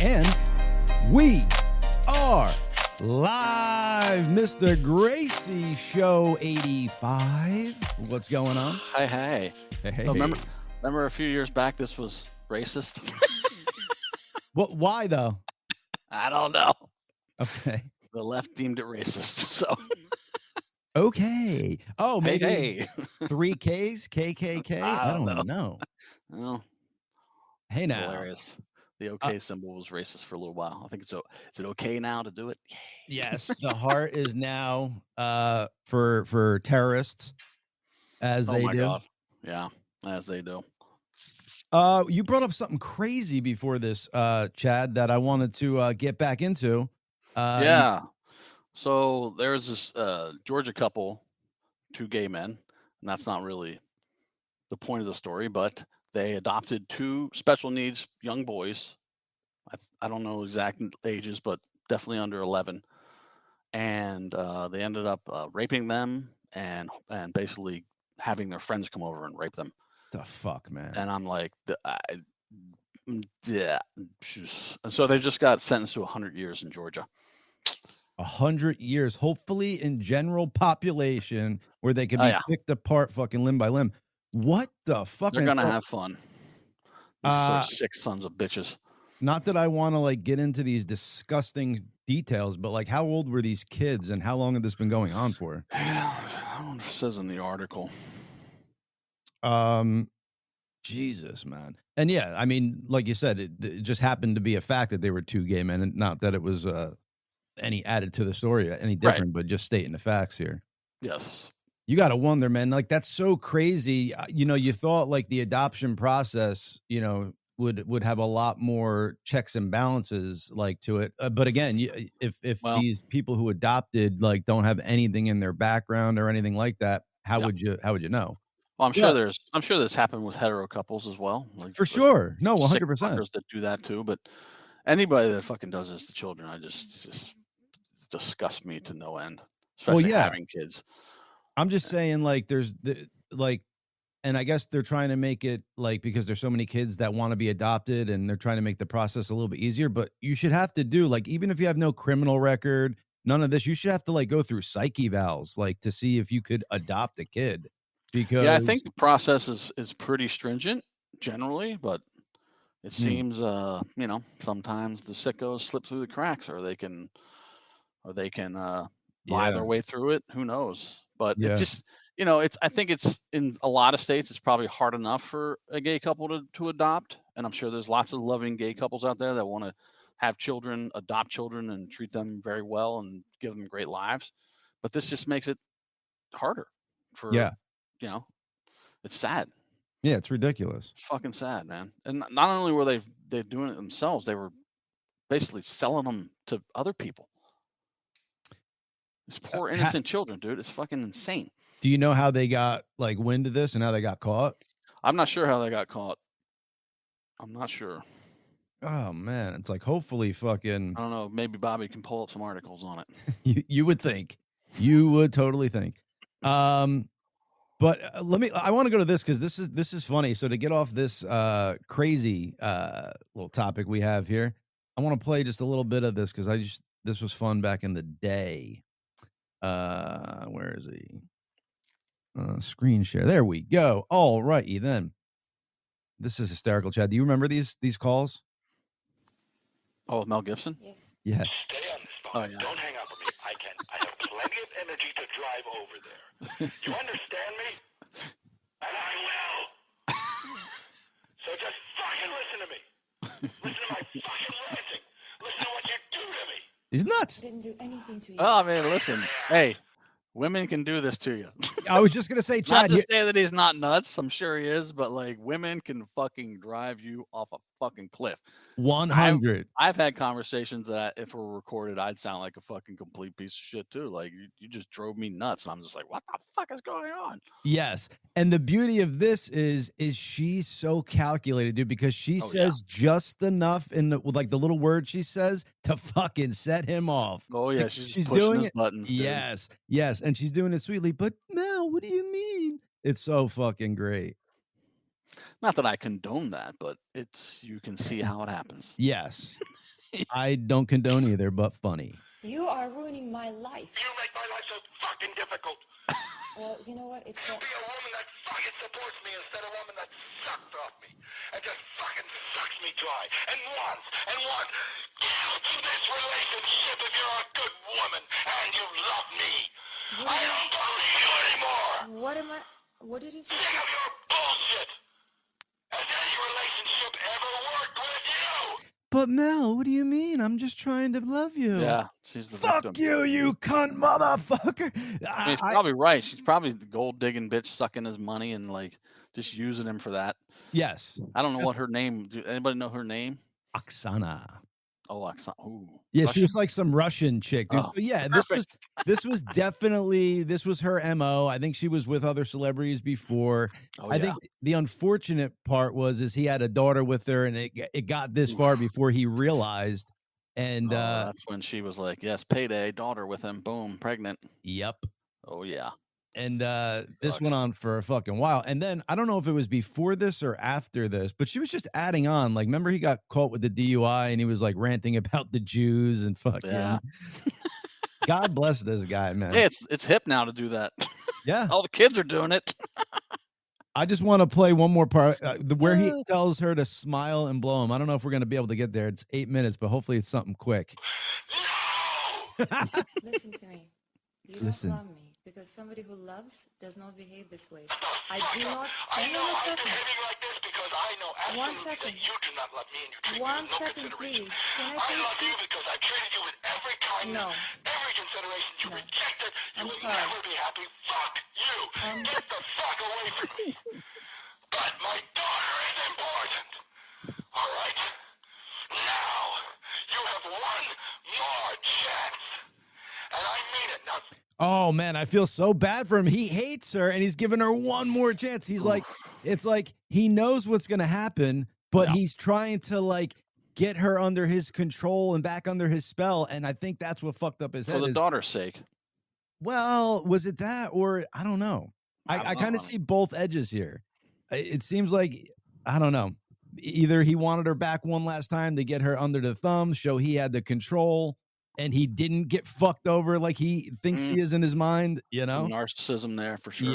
And we are live, Mr. Gracey Show 85. What's going on? Hey. Hey. So remember a few years back, this was racist? What? Why, though? I don't know. Okay. The left deemed it racist, so. Okay. Oh, maybe Hey. 3Ks, KKK? I don't know. Well, Hey, it's now. hilarious. The OK symbol was racist for a little while. I think is it okay now to do it? Yay. Yes, the heart is now for terrorists, as they do. God. Yeah, as they do. You brought up something crazy before this, Chad, that I wanted to get back into. Yeah. So there's this Georgia couple, 2 gay men, and that's not really the point of the story, but they adopted 2 special needs young boys. I don't know exact ages, but definitely under 11. And they ended up raping them and basically having their friends come over and rape them. The fuck, man. And I'm like, yeah. And so they just got sentenced to 100 years in Georgia. 100 years, hopefully in general population, where they could be picked apart fucking limb by limb. What the fuck? They're gonna have fun. These 6 sons of bitches. Not that I want to like get into these disgusting details, but like, how old were these kids and how long had this been going on for? I don't know if it says in the article. Jesus, man. And yeah, I mean, like you said, it just happened to be a fact that they were 2 gay men, and not that it was any added to the story, any different, but just stating the facts here. Yes. You got to wonder, man, like that's so crazy. You know, you thought like the adoption process, you know, would have a lot more checks and balances like to it. But again, if these people who adopted like don't have anything in their background or anything like that, how would you know? Well, I'm sure this happened with hetero couples as well. Like, for sure. No, 100%. That do that too, but anybody that fucking does this to children, I just disgust me to no end. Especially having kids. I'm just saying, like, there's and I guess they're trying to make it like, because there's so many kids that want to be adopted and they're trying to make the process a little bit easier, but you should have to do like, even if you have no criminal record, none of this, you should have to like go through psych evals, like to see if you could adopt a kid. Because I think the process is pretty stringent generally, but it seems, sometimes the sickos slip through the cracks, or they can lie their way through it. Who knows? But it's just, I think it's in a lot of states, it's probably hard enough for a gay couple to adopt. And I'm sure there's lots of loving gay couples out there that want to have children, adopt children, and treat them very well and give them great lives. But this just makes it harder for, it's sad. Yeah, it's ridiculous. It's fucking sad, man. And not only were they doing it themselves, they were basically selling them to other people. These poor innocent children, dude. It's fucking insane. Do you know how they got like wind of this and how they got caught? I'm not sure how they got caught. I'm not sure. Oh man, it's like hopefully fucking. I don't know. Maybe Bobby can pull up some articles on it. You would think. You would totally think. But I want to go to this because this is funny. So to get off this crazy little topic we have here, I want to play just a little bit of this because this was fun back in the day. Where is he? Screen share. There we go. All righty then. This is hysterical, Chad. Do you remember these calls? Oh, with Mel Gibson? Yes. Yeah. Stay on this phone. Yeah. Don't hang up on me. I have plenty of energy to drive over there. You understand me? And I will. So just fucking listen to me. Listen to my fucking ranting. Listen to what you do to me. He's nuts. Didn't do anything to you. Oh, man, listen. Hey, women can do this to you. I was just going to say, Chad. Not to say that he's not nuts. I'm sure he is. But, like, women can fucking drive you off a fucking cliff. 100. I've had conversations that if we're recorded, I'd sound like a fucking complete piece of shit, too. Like, you just drove me nuts. And I'm just like, what the fuck is going on? Yes. And the beauty of this is she's so calculated, dude, because she says just enough in the little word she says to fucking set him off. Oh, yeah. Like, she's doing his buttons, dude. Yes. And she's doing it sweetly. But Mel, what do you mean? It's so fucking great. Not that I condone that, but you can see how it happens. Yes. I don't condone either, but funny. You are ruining my life. You make my life so fucking difficult. Well, you know what? It's You be a woman that fucking supports me instead of a woman that sucks off me. And just fucking sucks me dry. And wants. Get to this relationship if you're a good woman and you love me. I don't believe you anymore. What did you just Sick say? of your bullshit. Has any relationship ever worked with you? But Mel, what do you mean? I'm just trying to love you. Yeah, she's the Fuck victim. you cunt motherfucker. I mean, she's probably right. She's probably the gold digging bitch sucking his money and like just using him for that. Yes. I don't know what her name. Do anybody know her name? Oksana. Oh, ooh, Yeah, Russian? she was like some Russian chick, dude. Oh, So yeah, perfect. this was definitely her MO. I think she was with other celebrities before. Oh, I yeah. think the unfortunate part was he had a daughter with her, and it got this far before he realized. And that's when she was like, "Yes, payday, daughter with him, boom, pregnant." Yep. Oh yeah. And this Sucks. went on for a fucking while. And then I don't know if it was before this or after this, but she was just adding on. Like, remember he got caught with the DUI and he was like ranting about the Jews and fucking. Yeah. God bless this guy, man. Hey, it's hip now to do that. Yeah. All the kids are doing it. I just want to play one more part where he tells her to smile and blow him. I don't know if we're going to be able to get there. It's 8 minutes, but hopefully it's something quick. Listen to me. You Listen. don't love me because somebody who loves does not behave this way. I do not. I Hang know on a I'm second. behaving like this because I know One absolutely second. that you do not love me and you treat me One with no second, consideration. please. Can I I please love you speak? because I treated you with every kindness, No. every consideration. You No. rejected. You I'm will sorry. never be happy. Fuck you. Get the fuck away from me. But my daughter is important. All right? Now, you have one more chance. And I mean it. Now, Oh man, I feel so bad for him. He hates her and he's giving her one more chance. He's like, it's like he knows what's going to happen, but he's trying to like get her under his control and back under his spell. And I think that's what fucked up his head. For the daughter's sake. Well, was it that or I don't know. I kind of see both edges here. It seems like, I don't know. Either he wanted her back one last time to get her under the thumb, show he had the control, and he didn't get fucked over like he thinks he is in his mind, you know? Some narcissism there for sure.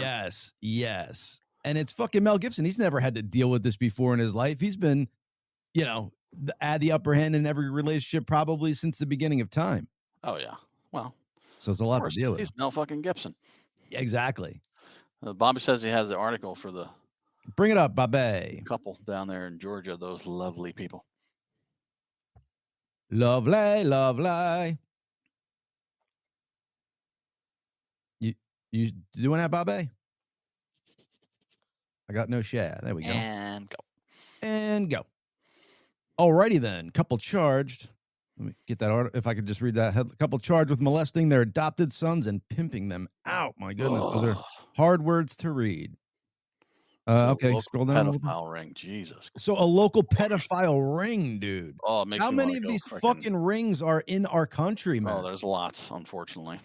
Yes. And it's fucking Mel Gibson. He's never had to deal with this before in his life. He's been, had the upper hand in every relationship probably since the beginning of time. Oh, yeah. Well, so it's a lot to deal with. He's Mel fucking Gibson. Exactly. Bobby says he has the article for the Bring it up, Bobby. Couple down there in Georgia, those lovely people. Lovely. You doing that, Bobby? I got no share. There we go. And go. Alrighty then. Couple charged. Let me get that order. If I could just read that. Couple charged with molesting their adopted sons and pimping them out. My goodness. Those are hard words to read. Okay, scroll down. Pedophile ring, Jesus. So a local pedophile ring, dude. Oh, it makes how many of these fucking rings are in our country, man? Oh, there's lots, unfortunately.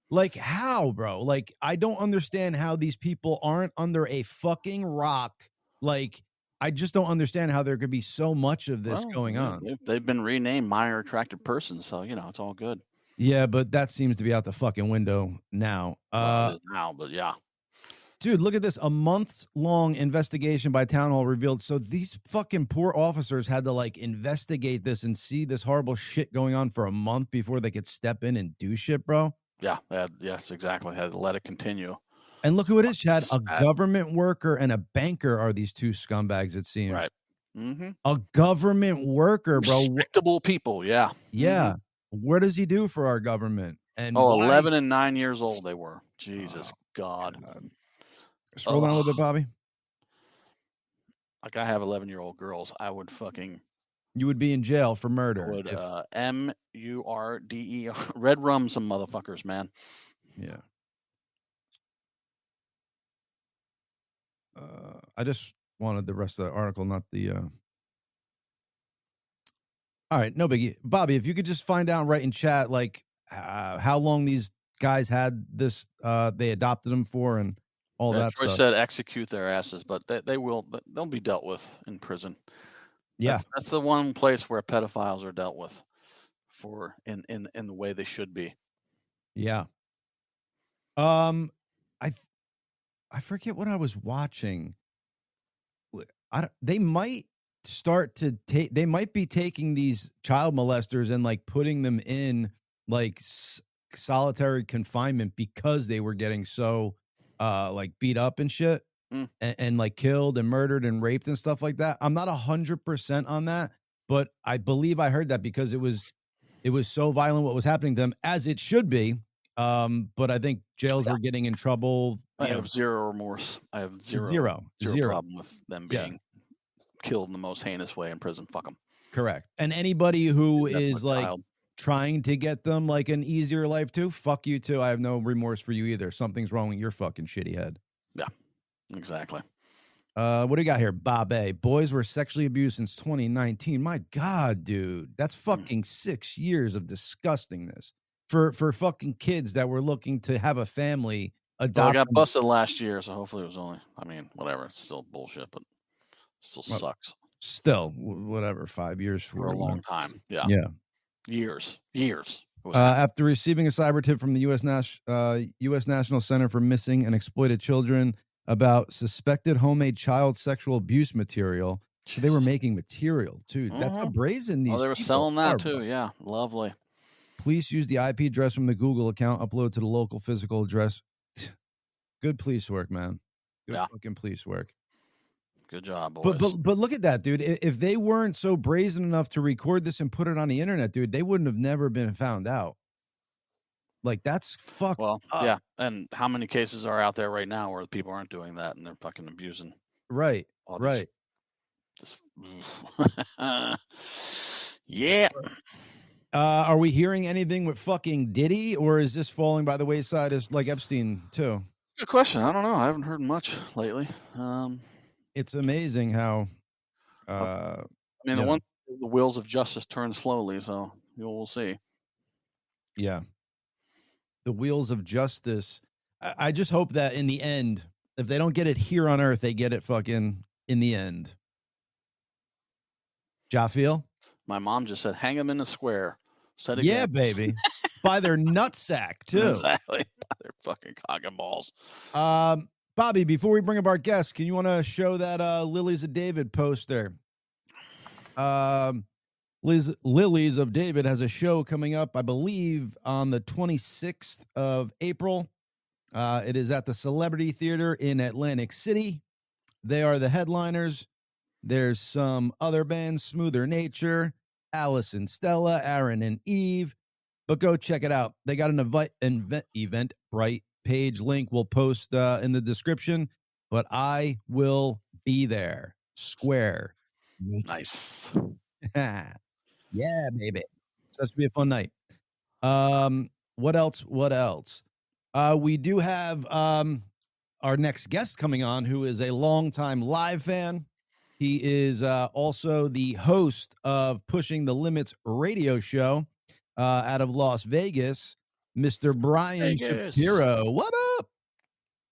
Like how, bro? Like I don't understand how these people aren't under a fucking rock. Like I just don't understand how there could be so much of this going on. They've been renamed minor attracted persons, so it's all good. Yeah, but that seems to be out the fucking window now. It is now, but yeah. Dude, look at this. A months-long investigation by Town Hall revealed. So these fucking poor officers had to like investigate this and see this horrible shit going on for a month before they could step in and do shit, bro. Yeah, yes, exactly. Had to let it continue. And look who it is, Chad. A government worker and a banker are these two scumbags, it seems. Right. Mm-hmm. A government worker, bro. Respectable people, yeah. Yeah. Mm-hmm. What does he do for our government? And 11 and 9 years old they were. Jesus God. Scroll down a little bit, Bobby. Like I have 11-year-old girls. I would fucking... You would be in jail for murder. I would MURDER. Red rum some motherfuckers, man. Yeah. I just wanted the rest of the article, not the... All right, no biggie. Bobby, if you could just find out right in chat, like, how long these guys had this, they adopted them for and all that Troy stuff. said execute their asses, but they'll be dealt with in prison. Yeah. That's the one place where pedophiles are dealt with. for in the way they should be. Yeah. I forget what I was watching. They might start to take. They might be taking these child molesters and like putting them in like solitary confinement because they were getting so like beat up and shit, and like killed and murdered and raped and stuff like that. I'm not 100% on that, but I believe I heard that because it was so violent what was happening to them, as it should be. But I think jails were getting in trouble. I have zero remorse. I have zero problem with them being killed in the most heinous way in prison. Fuck them. Correct. And anybody who is like trying to get them like an easier life too, fuck you too. I have no remorse for you either. Something's wrong with your fucking shitty head. Yeah, exactly. What do you got here? Bob A. Boys were sexually abused since 2019. My God, dude. That's fucking 6 years of disgustingness for fucking kids that were looking to have a family. Well, I got busted last year, so hopefully it was only, I mean, whatever. It's still bullshit, but still sucks. Still, whatever, 5 years for a long time. Yeah. Years. After receiving a cyber tip from the U.S. National Center for Missing and Exploited Children about suspected homemade child sexual abuse material. So they were making material too. That's how brazen these. Oh, they were selling that too. Yeah, lovely. Police use the IP address from the Google account, upload to the local physical address. Good police work, man. Good fucking police work. Good job, boys. But look at that, dude. If they weren't so brazen enough to record this and put it on the internet, dude, they wouldn't have never been found out. Like, that's fucked up. Yeah. And how many cases are out there right now where people aren't doing that and they're fucking abusing? Right. Yeah. Are we hearing anything with fucking Diddy, or is this falling by the wayside as like Epstein too? Good question. I don't know. I haven't heard much lately. It's amazing how. I mean, the wheels of justice turn slowly, so we'll see. Yeah. The wheels of justice. I just hope that in the end, if they don't get it here on Earth, they get it fucking in the end. Jaffiel? My mom just said, hang them in the square. Said again. Yeah, baby. By their nutsack, too. Exactly. By their fucking cock and balls. Bobby, before we bring up our guests, can you want to show that Lilies of David poster? Lilies of David has a show coming up, I believe, on the 26th of April. It is at the Celebrity Theater in Atlantic City. They are the headliners. There's some other bands, Smoother Nature, Alice and Stella, Aaron and Eve. But go check it out. They got an Eventbrite page link we'll post in the description. But I will be there. Square. Nice. Yeah, baby. So that should be a fun night. What else? We do have our next guest coming on, who is a longtime live fan. He is also the host of Pushing the Limits radio show out of Las Vegas, Mr. Brian Shapiro. What up?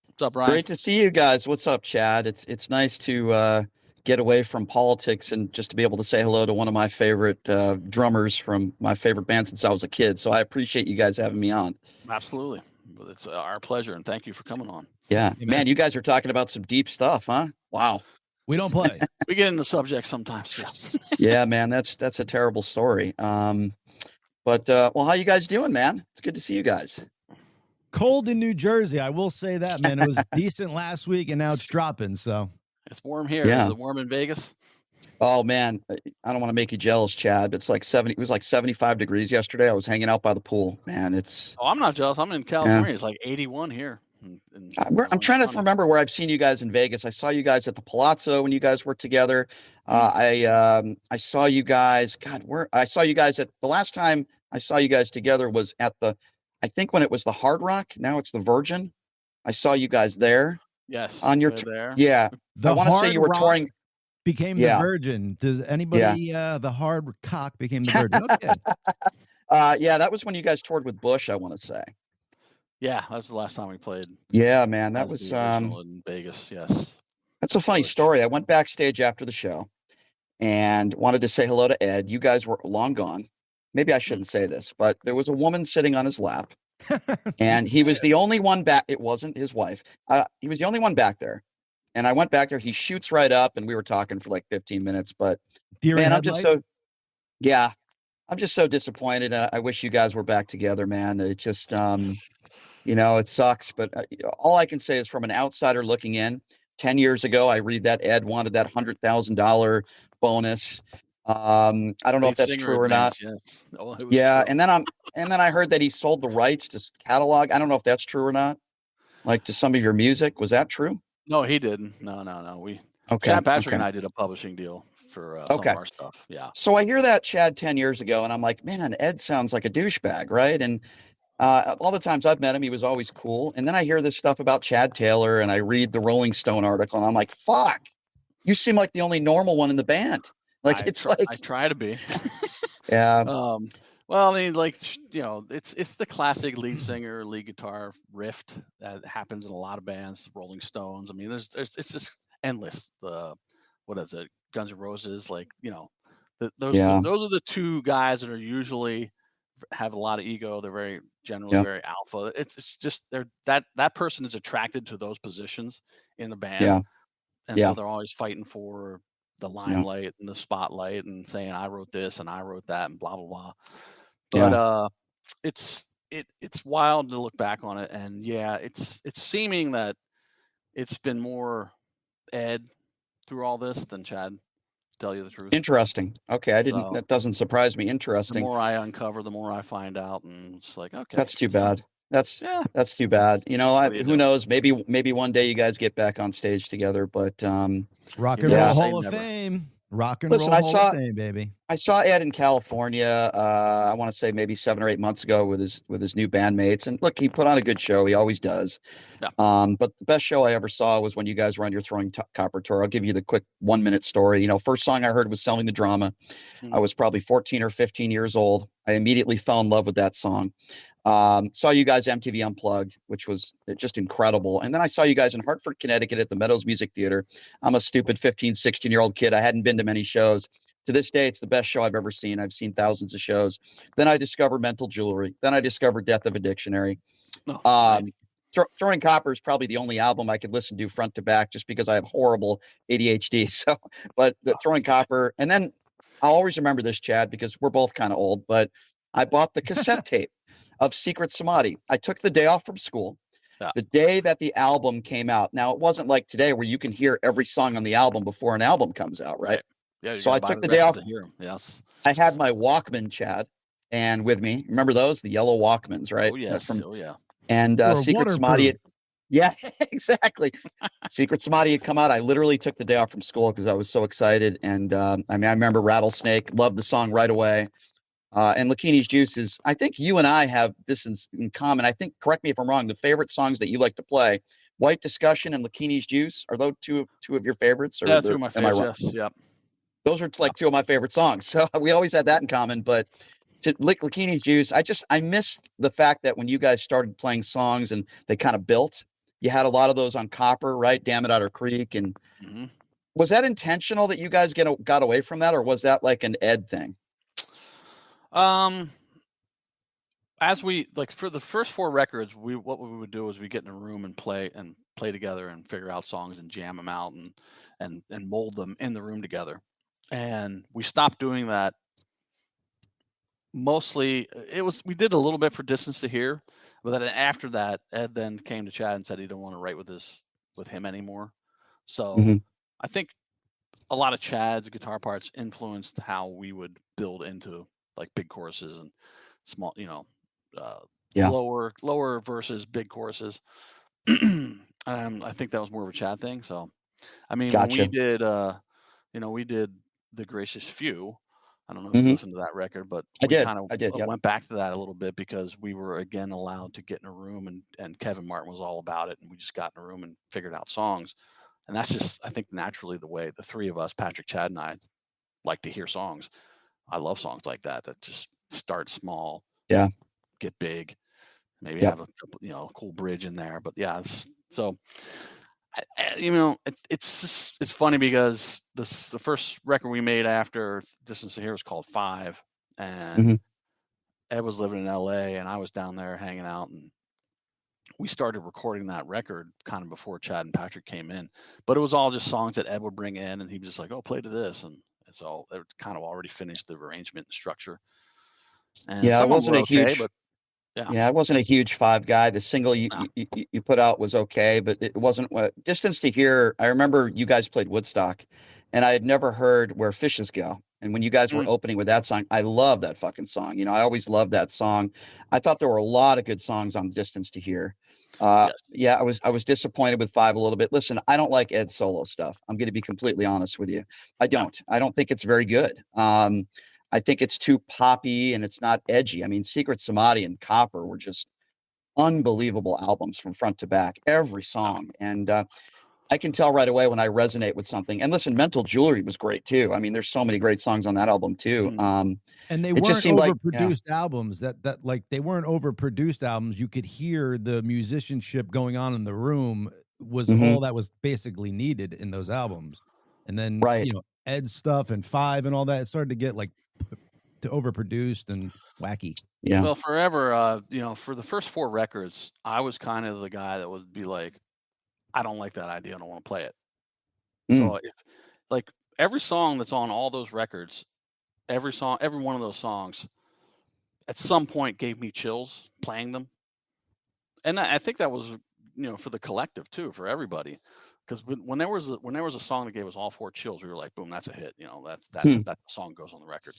What's up, Brian? Great to see you guys. What's up, Chad? It's nice to get away from politics and just to be able to say hello to one of my favorite drummers from my favorite band since I was a kid. So I appreciate you guys having me on. Absolutely. It's our pleasure, and thank you for coming on. Yeah. Man, you guys are talking about some deep stuff, huh? Wow. We don't play. We get into subjects sometimes. Yeah, man, that's a terrible story. But how you guys doing, man? It's good to see you guys. Cold in New Jersey, I will say that, man. It was decent last week, and now it's dropping. So it's warm here. Yeah. Is it warm in Vegas? Oh man, I don't want to make you jealous, Chad, but it's like 70. It was like 75 degrees yesterday. I was hanging out by the pool, man. Oh, I'm not jealous. I'm in California. Yeah. It's like 81 here. I'm trying to remember where I've seen you guys in Vegas. I saw you guys at the Palazzo when you guys were together. I saw you guys. I saw you guys at the last time I saw you guys together was at I think when it was the Hard Rock. Now it's the Virgin. I saw you guys there. Yes. On your there. Yeah. I want to say you were touring. Became the Virgin. Does anybody? The Hard Cock became the Virgin. Okay. Yeah, that was when you guys toured with Bush. I want to say. Yeah, that was the last time we played. Yeah, man, that was in Vegas. Yes, that's a funny story. I went backstage after the show and wanted to say hello to Ed. You guys were long gone, maybe I shouldn't say this, but there was a woman sitting on his lap, and he was the only one back. It wasn't his wife. He was the only one back there. And I went back there. He shoots right up, and we were talking for like 15 minutes. But Deer in man, I'm just headlights? yeah, I'm just so disappointed. I wish you guys were back together, man. It just, it sucks. But all I can say is from an outsider looking in, 10 years ago, I read that Ed wanted that $100,000 bonus. I don't know Lead if that's singer true or not. advance, yes. Oh, it was Yeah, true. and then I heard that he sold the rights to catalog. I don't know if that's true or not. Like to some of your music, was that true? No, he didn't. No. Okay, Chad Patrick okay. and I did a publishing deal for some Okay. of our stuff. Yeah. So I hear that Chad 10 years ago, and I'm like, man, Ed sounds like a douchebag, right? And all the times I've met him, he was always cool. And then I hear this stuff about Chad Taylor, and I read the Rolling Stone article, and I'm like, fuck, you seem like the only normal one in the band. Like I try to be. yeah, Well, I mean, like, it's the classic lead singer, lead guitar riff that happens in a lot of bands. Rolling Stones. I mean, it's just endless. What is it? Guns N' Roses. Like, those are the two guys that are usually have a lot of ego. They're generally very alpha. It's just that person is attracted to those positions in the band, and so they're always fighting for the limelight and the spotlight and saying I wrote this and I wrote that and blah blah blah. But it's wild to look back on it, and it's seeming that it's been more Ed through all this than Chad, to tell you the truth. Interesting. Okay, that doesn't surprise me. Interesting. The more I uncover, the more I find out, and it's like, okay, that's too bad. That's too bad. Who knows? Maybe one day you guys get back on stage together. But Rock and Roll Hall of Fame. Rock and Roll Hall of Fame, baby. I saw Ed in California. I want to say maybe 7 or 8 months ago with his new bandmates. And look, he put on a good show. He always does. Yeah. But the best show I ever saw was when you guys were on your Throwing Copper tour. I'll give you the quick 1-minute story. First song I heard was Selling the Drama. Mm-hmm. I was probably 14 or 15 years old. I immediately fell in love with that song. Saw you guys MTV Unplugged, which was just incredible. And then I saw you guys in Hartford, Connecticut at the Meadows Music Theater. I'm a stupid 15, 16-year-old kid. I hadn't been to many shows. To this day, it's the best show I've ever seen. I've seen thousands of shows. Then I discovered Mental Jewelry. Then I discovered Death of a Dictionary. Nice. Throwing Copper is probably the only album I could listen to front to back just because I have horrible ADHD. So, but Throwing Copper. And then I'll always remember this, Chad, because we're both kind of old, but I bought the cassette tape of Secret Samadhi. I took the day off from school. Yeah. The day that the album came out. Now, it wasn't like today where you can hear every song on the album before an album comes out, right? Yeah. So I took the day off. To hear them. Yes. I had my Walkman, Chad, and with me. Remember those? The yellow Walkmans, right? Oh, yes. And Secret Samadhi. Yeah, exactly. Secret Samadhi had come out. I literally took the day off from school because I was so excited. And I remember Rattlesnake, loved the song right away. And Lakini's Juice is, I think you and I have this in common. I think, correct me if I'm wrong, the favorite songs that you like to play, White Discussion and Lakini's Juice, are those two of your favorites? Or two of my favorites, yes. Yep. Those are like two of my favorite songs. So we always had that in common. But to Lakini's Juice, I missed the fact that when you guys started playing songs and they kind of built, you had a lot of those on Copper, right? Damn It Otter Creek. And was that intentional that you guys got away from that? Or was that like an Ed thing? As we for the first 4 records, what we would do is we get in a room and play together and figure out songs and jam them out and mold them in the room together. And we stopped doing that. Mostly we did a little bit for Distance to Hear, but then after that, Ed then came to Chad and said he didn't want to write with him anymore. So I think a lot of Chad's guitar parts influenced how we would build into like big choruses and small, lower verses, big choruses. I think that was more of a Chad thing. So, I mean, gotcha. When we did The Gracious Few. I don't know if you listened to that record, but I did. Went back to that a little bit because we were again allowed to get in a room and Kevin Martin was all about it. And we just got in a room and figured out songs. And that's just, I think, naturally the way the three of us, Patrick, Chad, and I, like to hear songs. I love songs like that just start small, get big, maybe have a cool bridge in there. But so it's funny because the first record we made after Distance to Hear was called 5, and Ed was living in LA and I was down there hanging out, and we started recording that record kind of before Chad and Patrick came in. But it was all just songs that Ed would bring in, and he'd be just like, "Oh, play to this," and so it kind of already finished the arrangement and structure. And Yeah, I some of them wasn't were a okay, huge but yeah, Yeah, I wasn't a huge Five guy. The single no. you put out was okay, but it wasn't what Distance to Here. I remember you guys played Woodstock, and I had never heard Where Fishes Go. And when you guys were Mm. opening with that song, I love that fucking song. You know, I always loved that song. I thought there were a lot of good songs on Distance to Here. Yes. Yeah, I was disappointed with Five a little bit. Listen, I don't like Ed's solo stuff. I'm going to be completely honest with you. I don't. I don't think it's very good. I think it's too poppy and it's not edgy. I mean, Secret Samadhi and Copper were just unbelievable albums from front to back, every song. And I can tell right away when I resonate with something. And listen, Mental Jewelry was great too. I mean, there's so many great songs on that album too. Mm. And they It just weren't seemed like, yeah. overproduced albums. That like they weren't overproduced albums. You could hear the musicianship going on in the room was Mhm. all that was basically needed in those albums. And then Right. Ed's stuff and Five and all that, it started to get like to overproduced and wacky. Yeah. Well, forever, for the first 4 records, I was kind of the guy that would be like, I don't like that idea. I don't want to play it. So if like every song that's on all those records, every one of those songs at some point gave me chills playing them. And I think that was, for the collective too, for everybody. Because when there was a song that gave us all 4 chills, we were like, boom, that's a hit. That song goes on the record.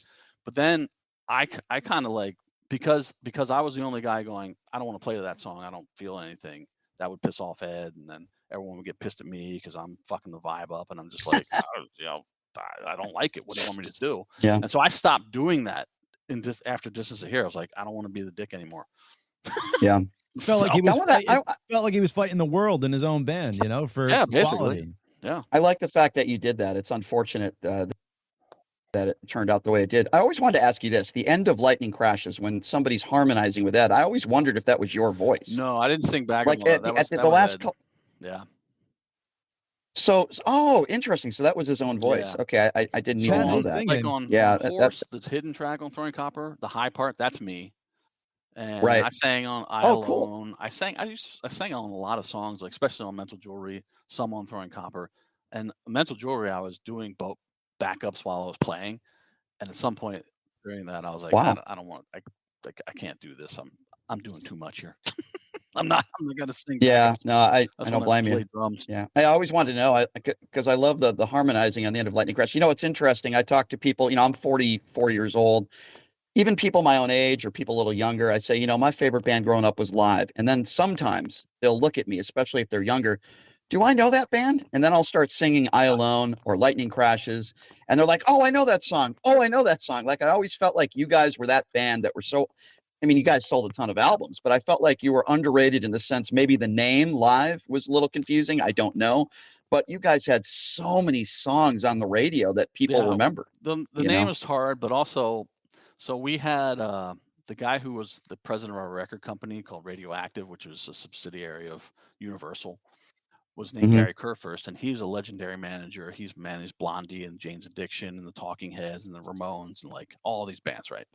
But then I kind of like, because I was the only guy going, I don't want to play to that song. I don't feel anything. That would piss off Ed, and then everyone would get pissed at me because I'm fucking the vibe up, and I'm just like, I don't like it. What do you want me to do? Yeah. And so I stopped doing that. And just after Distance to Here, I was like, I don't want to be the dick anymore. Yeah. It felt like he was felt like he was fighting the world in his own band, for basically. quality. Yeah. I like the fact that you did that. It's unfortunate that it turned out the way it did. I always wanted to ask you this: the end of Lightning Crashes, when somebody's harmonizing with Ed, I always wondered if that was your voice. No, I didn't sing back. Like at the last. Yeah. So, interesting. So that was his own voice. Yeah. Okay, I didn't even know that. Like on Horse, the hidden track on Throwing Copper, the high part, that's me. And right. I sang on I Alone. Cool. I sang on a lot of songs, like especially on Mental Jewelry, some on Throwing Copper. And Mental Jewelry, I was doing both backups while I was playing. And at some point during that, I was like, wow. I don't want, I can't do this. I'm doing too much here. I'm not gonna sing. Yeah, backups. No, I don't blame you. Drums. Yeah, I always wanted to know because I love the harmonizing on the end of Lightning Crash. It's interesting. I talk to people. I'm 44 years old. Even people my own age or people a little younger, I say, my favorite band growing up was Live. And then sometimes they'll look at me, especially if they're younger. Do I know that band? And then I'll start singing I Alone or Lightning Crashes. And they're like, oh, I know that song. Oh, I know that song. Like, I always felt like you guys were that band that were you guys sold a ton of albums, but I felt like you were underrated in the sense maybe the name Live was a little confusing. I don't know. But you guys had so many songs on the radio that people remember. The name is hard, but also, so we had the guy who was the president of our record company called Radioactive, which was a subsidiary of Universal, was named Gary Kurfirst, and he's a legendary manager. He's managed Blondie and Jane's Addiction and the Talking Heads and the Ramones and like all these bands, right?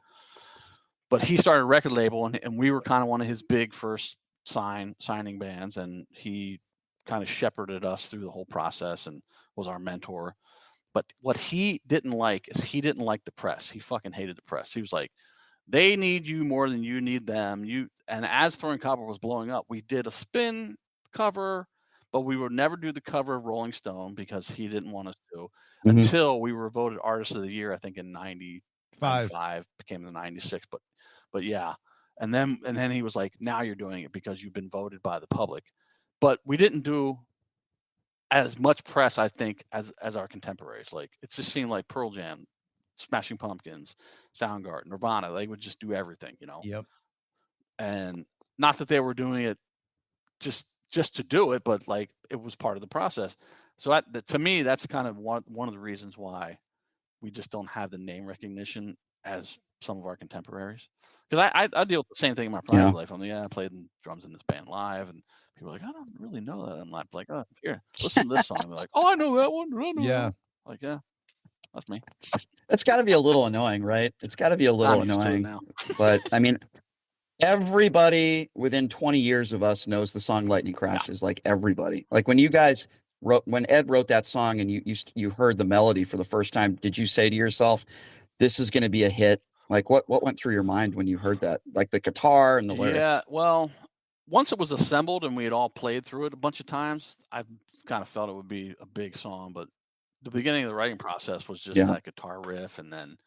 But he started a record label, and we were kind of one of his big first signing bands, and he kind of shepherded us through the whole process and was our mentor. But what he didn't like is he didn't like the press. He fucking hated the press. He was like, they need you more than you need them. And as Throwing Copper was blowing up, we did a spin cover, but we would never do the cover of Rolling Stone because he didn't want us to until we were voted Artist of the Year, I think in 95, became the 96. But yeah. And then he was like, now you're doing it because you've been voted by the public. But we didn't do as much press, I think, as our contemporaries. Like, it just seemed like Pearl Jam, Smashing Pumpkins, Soundgarden, Nirvana, they would just do everything, Yep. And not that they were doing it just to do it, but like it was part of the process. So to me, that's kind of one of the reasons why we just don't have the name recognition as some of our contemporaries. Because I deal with the same thing in my private life. I played drums in this band Live, and people are like, I don't really know that. I'm like, oh, here, listen to this song. And they're like, oh, I know that one. I know that. Like, yeah, that's me. It's got to be a little annoying, right? It's got to be a little I'm used to it annoying. now. But I mean, everybody within 20 years of us knows the song Lightning Crashes. Like everybody. Like when you guys when Ed wrote that song and you heard the melody for the first time, did you say to yourself, this is going to be a hit? Like what went through your mind when you heard that? Like the guitar and the lyrics? Yeah, well, once it was assembled and we had all played through it a bunch of times, I kind of felt it would be a big song. But the beginning of the writing process was just that guitar riff, and then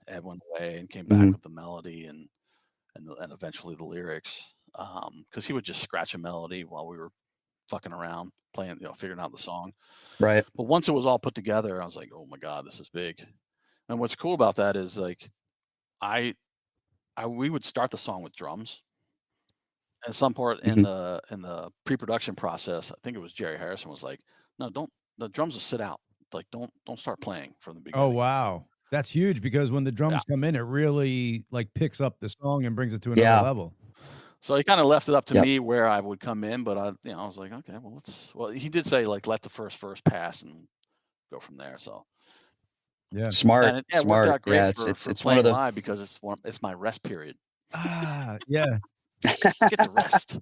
Ed went away and came back with the melody and eventually the lyrics. Because he would just scratch a melody while we were fucking around playing, figuring out the song. Right. But once it was all put together, I was like, oh my God, this is big. And what's cool about that is like, we would start the song with drums. At some part in the pre-production process, I think it was Jerry Harrison was like, no, the drums will sit out. Like, don't start playing from the beginning. Oh, wow. That's huge because when the drums come in, it really like picks up the song and brings it to another level. So he kind of left it up to me where I would come in, but I was like, okay, well, he did say like, let the first verse pass and go from there. So yeah, smart. It worked out great yeah, for it's playing one of the live because it's my rest period. Yeah. Get the rest.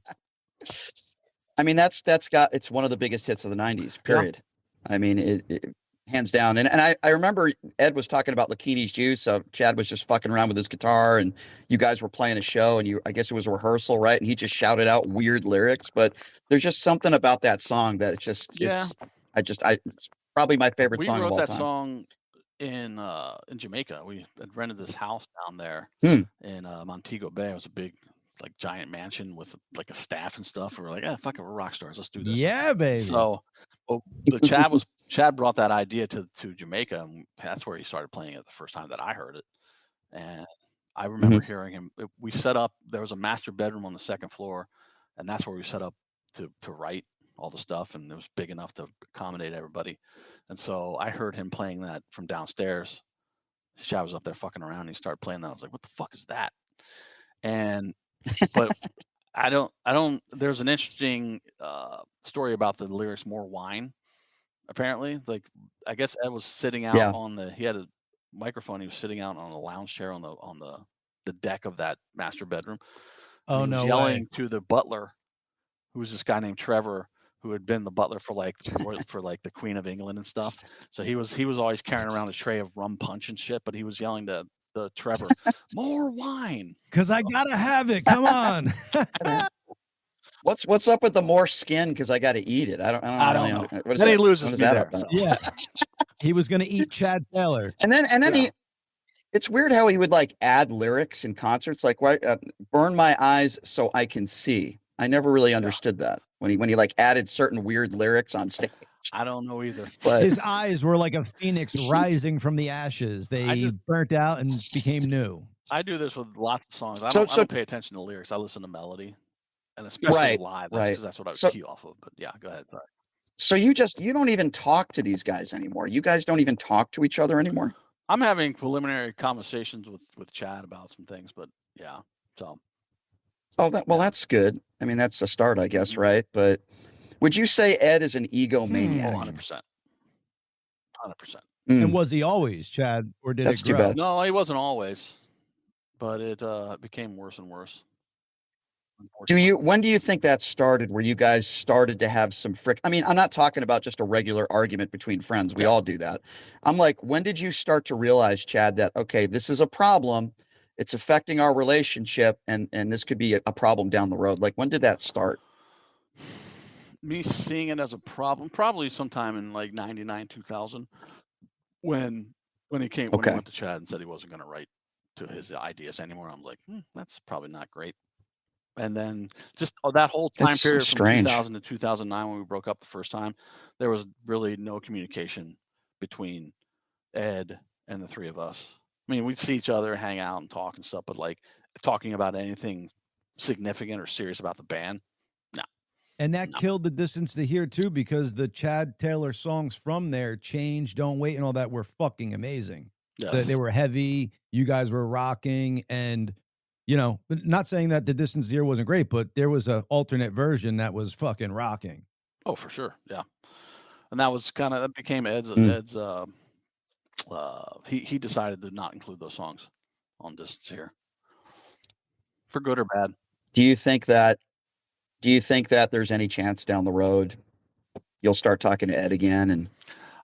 I mean, it's one of the biggest hits of the 90s, period. Yeah. I mean, it hands down. And I remember Ed was talking about Lakini's Juice. So Chad was just fucking around with his guitar and you guys were playing a show and I guess it was a rehearsal, right? And he just shouted out weird lyrics, but there's just something about that song that it's probably my favorite song of all time. We wrote that song in Jamaica. We had rented this house down there in Montego Bay. It was a big, like, giant mansion with like a staff and stuff. We were like, fuck it, we're rock stars. Let's do this. Yeah, baby. So Chad brought that idea to Jamaica, and that's where he started playing it the first time that I heard it. And I remember hearing him. We set up. There was a master bedroom on the second floor, and that's where we set up to write all the stuff, and it was big enough to accommodate everybody. And so I heard him playing that from downstairs. Chad was up there fucking around, and he started playing that. I was like, what the fuck is that? But I don't, there's an interesting story about the lyrics, more wine, apparently. Like, I guess Ed was sitting out he had a microphone. He was sitting out on a lounge chair on the deck of that master bedroom. Oh, he was no yelling way. to the butler, who was this guy named Trevor, who had been the butler for the Queen of England and stuff. So he was always carrying around a tray of rum punch and shit, but he was yelling to the Trevor, more wine, because I gotta have it. Come on. What's up with the more skin? Because I got to eat it. I don't know. Then he loses me there. So. Yeah, he was gonna eat Chad Taylor, and then it's weird how he would like add lyrics in concerts, like why burn my eyes so I can see. I never really understood that when he like added certain weird lyrics on stage. I don't know either. But his eyes were like a phoenix rising from the ashes. They burnt out and became new. I do this with lots of songs. I don't pay attention to lyrics. I listen to melody, and especially live. Because that's what I would key off of. But yeah, go ahead. Sorry. So you don't even talk to these guys anymore. You guys don't even talk to each other anymore. I'm having preliminary conversations with Chad about some things, but yeah. So. Oh, that's good. I mean, that's a start, I guess, right? But would you say Ed is an egomaniac? 100%. 100%. And was he always, Chad, or did it grow? Too bad. No, he wasn't always, but it became worse and worse. When do you think that started, where you guys started to have some I mean, I'm not talking about just a regular argument between friends. We all do that. I'm like, when did you start to realize, Chad, that, okay, this is a problem. It's affecting our relationship, and this could be a problem down the road. Like, when did that start? Me seeing it as a problem, probably sometime in like 99, 2000, when he went to Chad and said he wasn't going to write to his ideas anymore. I'm like, that's probably not great. And then just that whole time period from 2000 to 2009, when we broke up the first time, there was really no communication between Ed and the three of us. I mean, we'd see each other, hang out and talk and stuff, but like talking about anything significant or serious about the band, no. And that killed the Distance to Here too, because the Chad Taylor songs from there, Change, Don't Wait, and all that, were fucking amazing. Yes. They were heavy. You guys were rocking, and not saying that the Distance to Here wasn't great, but there was an alternate version that was fucking rocking. Oh, for sure, yeah. And that was that became Ed's he decided to not include those songs on Distance Here, for good or bad. Do you think that there's any chance down the road you'll start talking to Ed again? And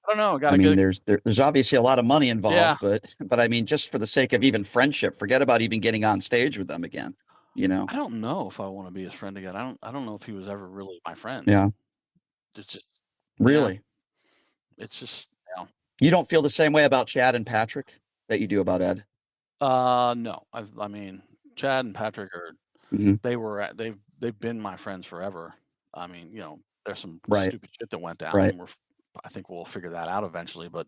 I don't know. I mean, there's obviously a lot of money involved, Yeah. but I mean, just for the sake of even friendship, forget about even getting on stage with them again. You know? I don't know if I want to be his friend again. I don't know if he was ever really my friend. Yeah. It's just Really? it's just You don't feel the same way about Chad and Patrick that you do about Ed? no. I mean, Chad and Patrick are Mhm. they've been my friends forever. I mean, you know, there's some Right. stupid shit that went down, Right. and I think we'll figure that out eventually. But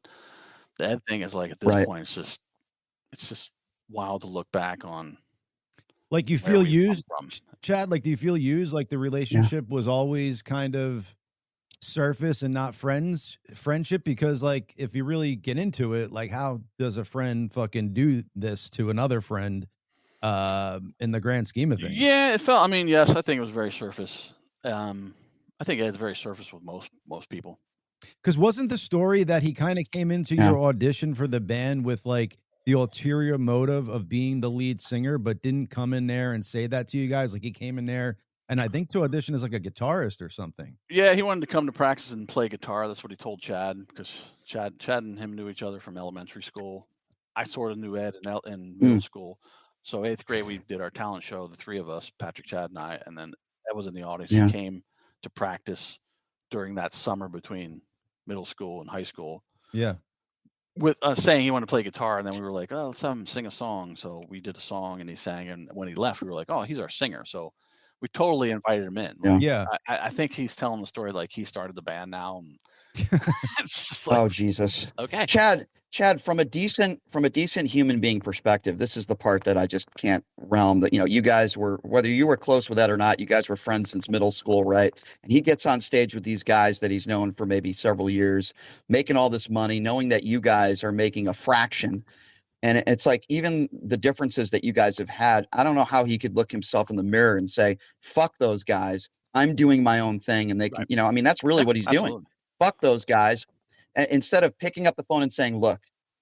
the Ed thing is like at this Right. point, it's just wild to look back on. Like, you where feel we've come used, from. Chad? Like, do you feel used? Like the relationship was always kind of surface and not friendship? Because like, if you really get into it, like, how does a friend fucking do this to another friend in the grand scheme of things? Yeah, it felt. I mean, yes, I think it was very surface. I think Ed's very surface with most people. Because wasn't the story that he kind of came into Yeah. your audition for the band with like the ulterior motive of being the lead singer, but didn't come in there and say that to you guys? Like, he came in there and I think to audition as like a guitarist or something. Yeah, he wanted to come to practice and play guitar. That's what he told Chad, because Chad and him knew each other from elementary school. I sort of knew Ed in middle school. So 8th grade, we did our talent show, the three of us, Patrick, Chad, and I, and then Ed was in the audience. Yeah. He came to practice during that summer between middle school and high school Yeah. with saying he wanted to play guitar, and then we were like, oh, let's have him sing a song. So we did a song, and he sang, and when he left, we were like, oh, he's our singer. So we totally invited him in. Like, Yeah. I think he's telling the story like he started the band now, and it's just like, Oh, Jesus. okay. Chad, from a decent human being perspective, this is the part that I just can't realm. That, you know, you guys were, whether you were close with Ed or not, you guys were friends since middle school, right? And he gets on stage with these guys that he's known for maybe several years, making all this money, knowing that you guys are making a fraction. And it's like, even the differences that you guys have had, I don't know how he could look himself in the mirror and say, fuck those guys, I'm doing my own thing. And they can, Right. you know, I mean, that's really what he's doing. Absolutely. Fuck those guys. Instead of picking up the phone and saying, look,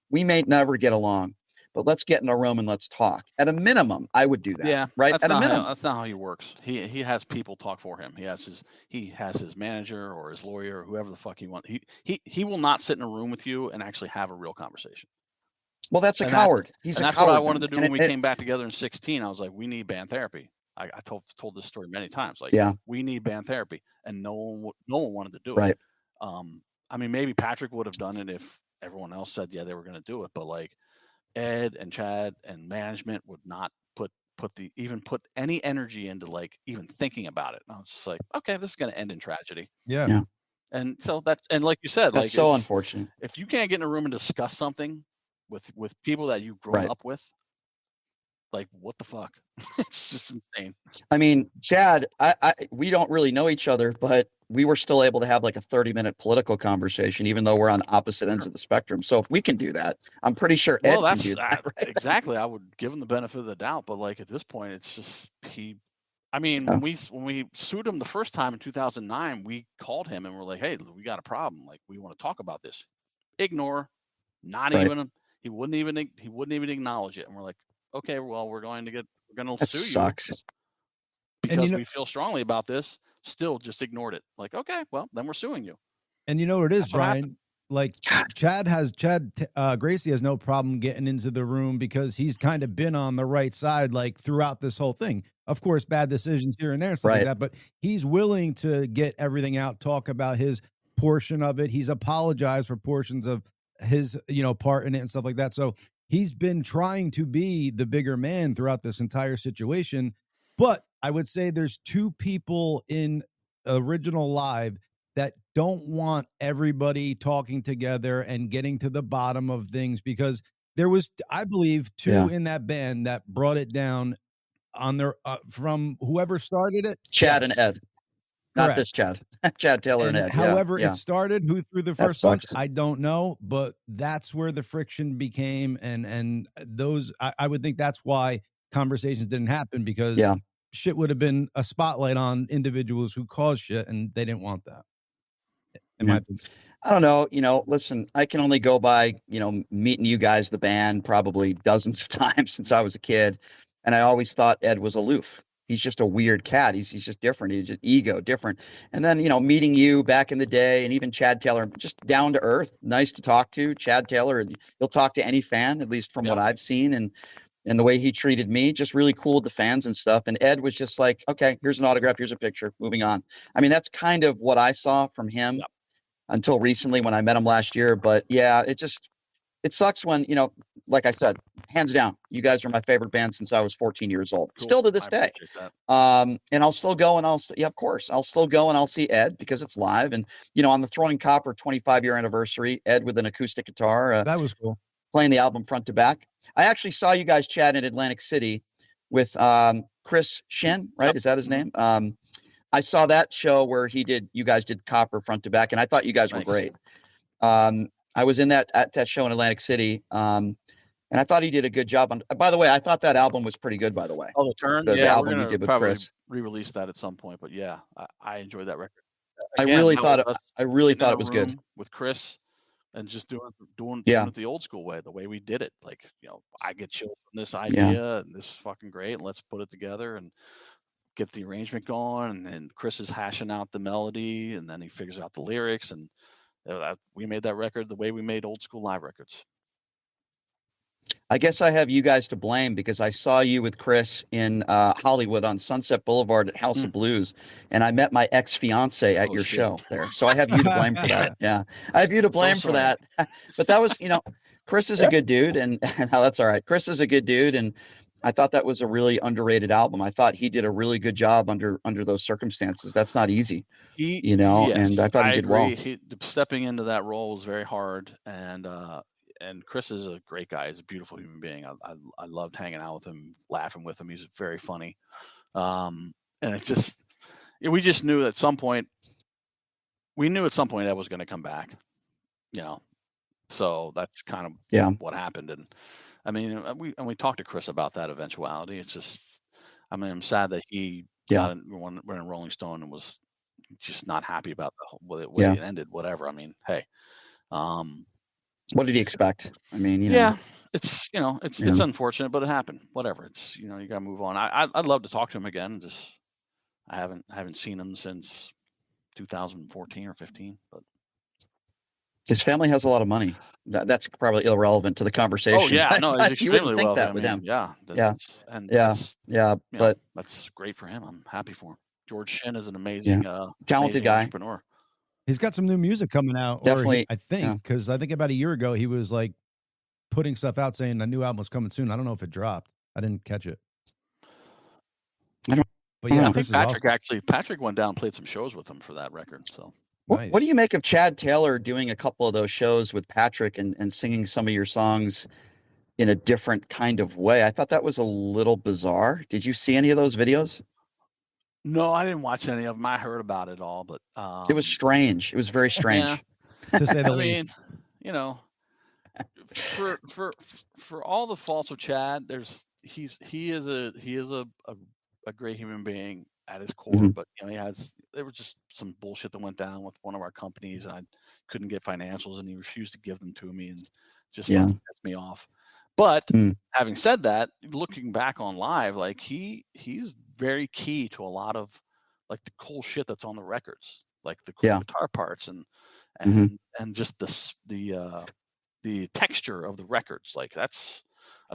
we may never get along, but let's get in a room and let's talk. At a minimum, I would do that. Yeah, Right. That's At a not minimum. that's not how he works. He has people talk for him. He has his manager or his lawyer or whoever the fuck he wants. He will not sit in a room with you and actually have a real conversation. Well, that's a And coward. He's a that's coward. what I wanted to then. do when And we came back together in 16. I was like, we need band therapy. I told this story many times. Like, Yeah. we need band therapy, and no one wanted to do it. Right. I mean, maybe Patrick would have done it if everyone else said yeah they were going to do it, but like Ed and Chad and management would not put any energy into like even thinking about it. And I was just like, okay, this is going to end in tragedy. Yeah. Yeah. And so like you said, That's like, so unfortunate. if you can't get in a room and discuss something with people that you've grown Right. up with, like, what the fuck? It's just insane. I mean, Chad, we don't really know each other, but we were still able to have like a 30-minute political conversation, even though we're on opposite ends of the spectrum. So if we can do that, I'm pretty sure Ed can do that. Right? Exactly. I would give him the benefit of the doubt, but like at this point, it's just I mean, Yeah. when we sued him the first time in 2009, we called him and we're like, hey, we got a problem. Like, we want to talk about this. Ignore, not Right. even. He wouldn't even acknowledge it. And we're like, okay, well, we're going to That sue sucks. you because you know- we feel strongly about this. Still just ignored it. Like, okay, well, then we're suing you. And you know what it is, That's what Brian? happened. Like, Gracey has no problem getting into the room because he's kind of been on the right side, like, throughout this whole thing. Of course, bad decisions here and there and stuff like Right. that, but he's willing to get everything out, talk about his portion of it. He's apologized for portions of his, part in it and stuff like that. So he's been trying to be the bigger man throughout this entire situation. But I would say there's two people in Original Live that don't want everybody talking together and getting to the bottom of things, because there was, I believe, two Yeah. in that band that brought it down on their from whoever started it. Chad Yes. and Ed. Not Correct. this Chad. Chad Taylor and Ed. However Yeah. it started, who threw the That first punch, sucks. I don't know, but that's where the friction became, and those I would think that's why conversations didn't happen, because Yeah. shit would have been a spotlight on individuals who caused shit, and they didn't want that. in my opinion. I don't know. Listen, I can only go by, meeting you guys, the band, probably dozens of times since I was a kid. And I always thought Ed was aloof. He's just a weird cat. He's just different. He's just ego different. And then, meeting you back in the day and even Chad Taylor, just down to earth, nice to talk to. Chad Taylor, he'll talk to any fan, at least from what I've seen. And the way he treated me, just really cool with the fans and stuff. And Ed was just like, okay, here's an autograph. Here's a picture. Moving on. I mean, that's kind of what I saw from him until recently when I met him last year. But yeah, it sucks when, like I said, hands down, you guys are my favorite band since I was 14 years old. Cool. Still to this day. And I'll still go and of course, I'll still go and I'll see Ed because it's live. And, on the Throwing Copper 25-year anniversary, Ed with an acoustic guitar. That was cool. Playing the album front to back. I actually saw you guys chat in Atlantic City with Chris Shin, right? Yep. Is that his name? I saw that show where you guys did Copper front to back, and I thought you guys were great. I was at that show in Atlantic City, and I thought he did a good job on. By the way, I thought that album was pretty good. By the way, The Turn, the album you did with Chris. Re-release that at some point, but yeah, I enjoyed that record. Again, I really thought it was good with Chris. And just doing it the old school way, the way we did it. Like, I get chilled from this idea and this is fucking great. And let's put it together and get the arrangement going. And Chris is hashing out the melody and then he figures out the lyrics. And we made that record the way we made old school live records. I guess I have you guys to blame because I saw you with Chris in Hollywood on Sunset Boulevard at House of Blues, and I met my ex-fiance at your show there. So I have you to blame for that. Yeah, I have you to blame for that. But that was, Chris is a good dude, and no, that's all right. Chris is a good dude, and I thought that was a really underrated album. I thought he did a really good job under those circumstances. That's not easy, and I thought he did well. Stepping into that role was very hard, and Chris is a great guy. He's a beautiful human being. I loved hanging out with him, laughing with him. He's very funny. And we just knew at some point that was going to come back, so that's kind of what happened. And I mean, we talked to Chris about that eventuality. It's just, I mean, I'm sad that he went in Rolling Stone and was just not happy about the way it ended, whatever. I mean, hey, what did he expect? I mean, it's it's unfortunate, but it happened. Whatever. It's you got to move on. I'd love to talk to him again. Just I haven't seen him since 2014 or 15. But his family has a lot of money. That's probably irrelevant to the conversation. Oh yeah, no, he's extremely think wealthy. with him. But that's great for him. I'm happy for him. George Shin is an amazing, talented guy, entrepreneur. He's got some new music coming out. Definitely, I think, because I think about a year ago he was like putting stuff out saying a new album was coming soon. I don't know if it dropped. I didn't catch it. I don't. But yeah, I think Patrick went down and played some shows with him for that record. So nice. What do you make of Chad Taylor doing a couple of those shows with Patrick and singing some of your songs in a different kind of way? I thought that was a little bizarre. Did you see any of those videos? No, I didn't watch any of them. I heard about it all, but it was strange. It was very strange, to say the least. For all the faults of Chad, he is a great human being at his core, but there was just some bullshit that went down with one of our companies, and I couldn't get financials, and he refused to give them to me, and just pissed me off. But having said that, looking back on live, like he's very key to a lot of like the cool shit that's on the records, like the cool guitar parts and just the texture of the records. Like that's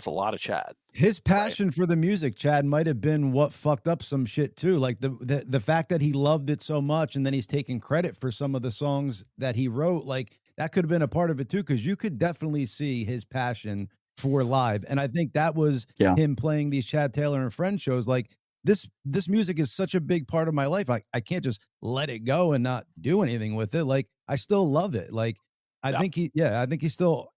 a lot of Chad. His passion for the music, Chad, might have been what fucked up some shit too. Like the fact that he loved it so much, and then he's taking credit for some of the songs that he wrote. Like that could have been a part of it too, because you could definitely see his passion for live. And I think that was him playing these Chad Taylor and Friends shows. Like this music is such a big part of my life. I can't just let it go and not do anything with it. Like I still love it. Like I think he still,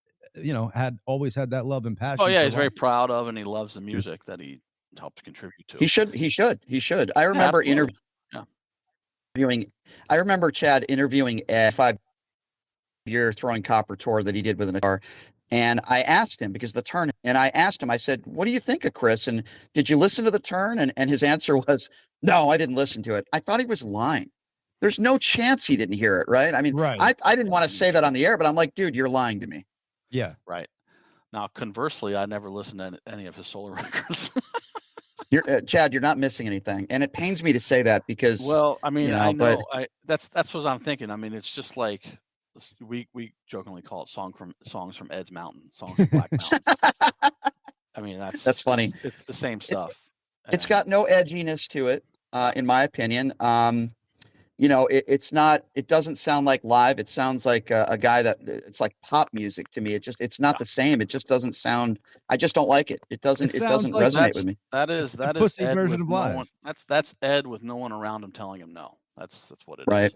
always had that love and passion. Oh yeah. He's very proud of, and he loves the music that he helped contribute to. He should. I remember I remember Chad interviewing a 5-year Throwing Copper tour that he did with an guitar. And I asked him I said, what do you think of Chris? And did you listen to The Turn? And his answer was, no, I didn't listen to it. I thought he was lying. There's no chance he didn't hear it, right? I mean, Right. I didn't want to say that on the air, but I'm like, dude, you're lying to me. Yeah. Right. Now, conversely, I never listened to any of his solo records. You're Chad, you're not missing anything, and it pains me to say that because well, I mean, I but know. That's what I'm thinking. I mean, it's just like we jokingly call it songs from Ed's Mountain, songs from Black Mountain. I mean, that's funny. It's the same stuff. It's got no edginess to it, in my opinion. You know, it's not. It doesn't sound like live. It sounds like a guy that it's like pop music to me. It's not the same. It just doesn't sound. I just don't like it. It doesn't like resonate with me. That is pussy Ed version with of no live. one, that's Ed with no one around him telling him no. That's what it is. Right.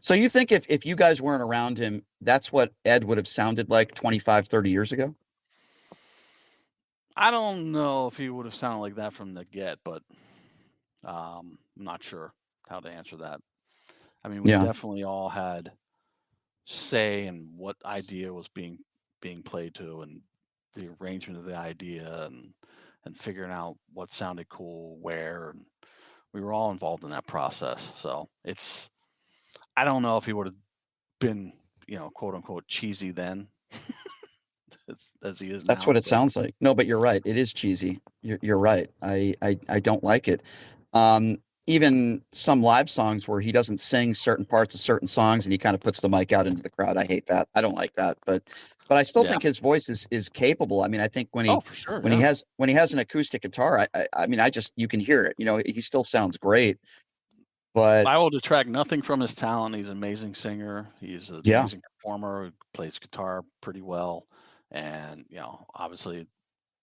So you think if you guys weren't around him, that's what Ed would have sounded like 25, 30 years ago? I don't know if he would have sounded like that from the get, but I'm not sure how to answer that. I mean, we definitely all had say in what idea was being played to, and the arrangement of the idea, and figuring out what sounded cool where, and we were all involved in that process. So I don't know if he would have been, quote unquote, cheesy then as he is now. That's what it sounds like. No, but you're right. It is cheesy. You're right. I don't like it. Even some live songs where he doesn't sing certain parts of certain songs and he kind of puts the mic out into the crowd. I hate that. I don't like that. But I still think his voice is capable. I mean, I think when he he has an acoustic guitar, I mean, you can hear it. He still sounds great. But I will detract nothing from his talent. He's an amazing singer. He's an amazing performer. Plays guitar pretty well, and obviously,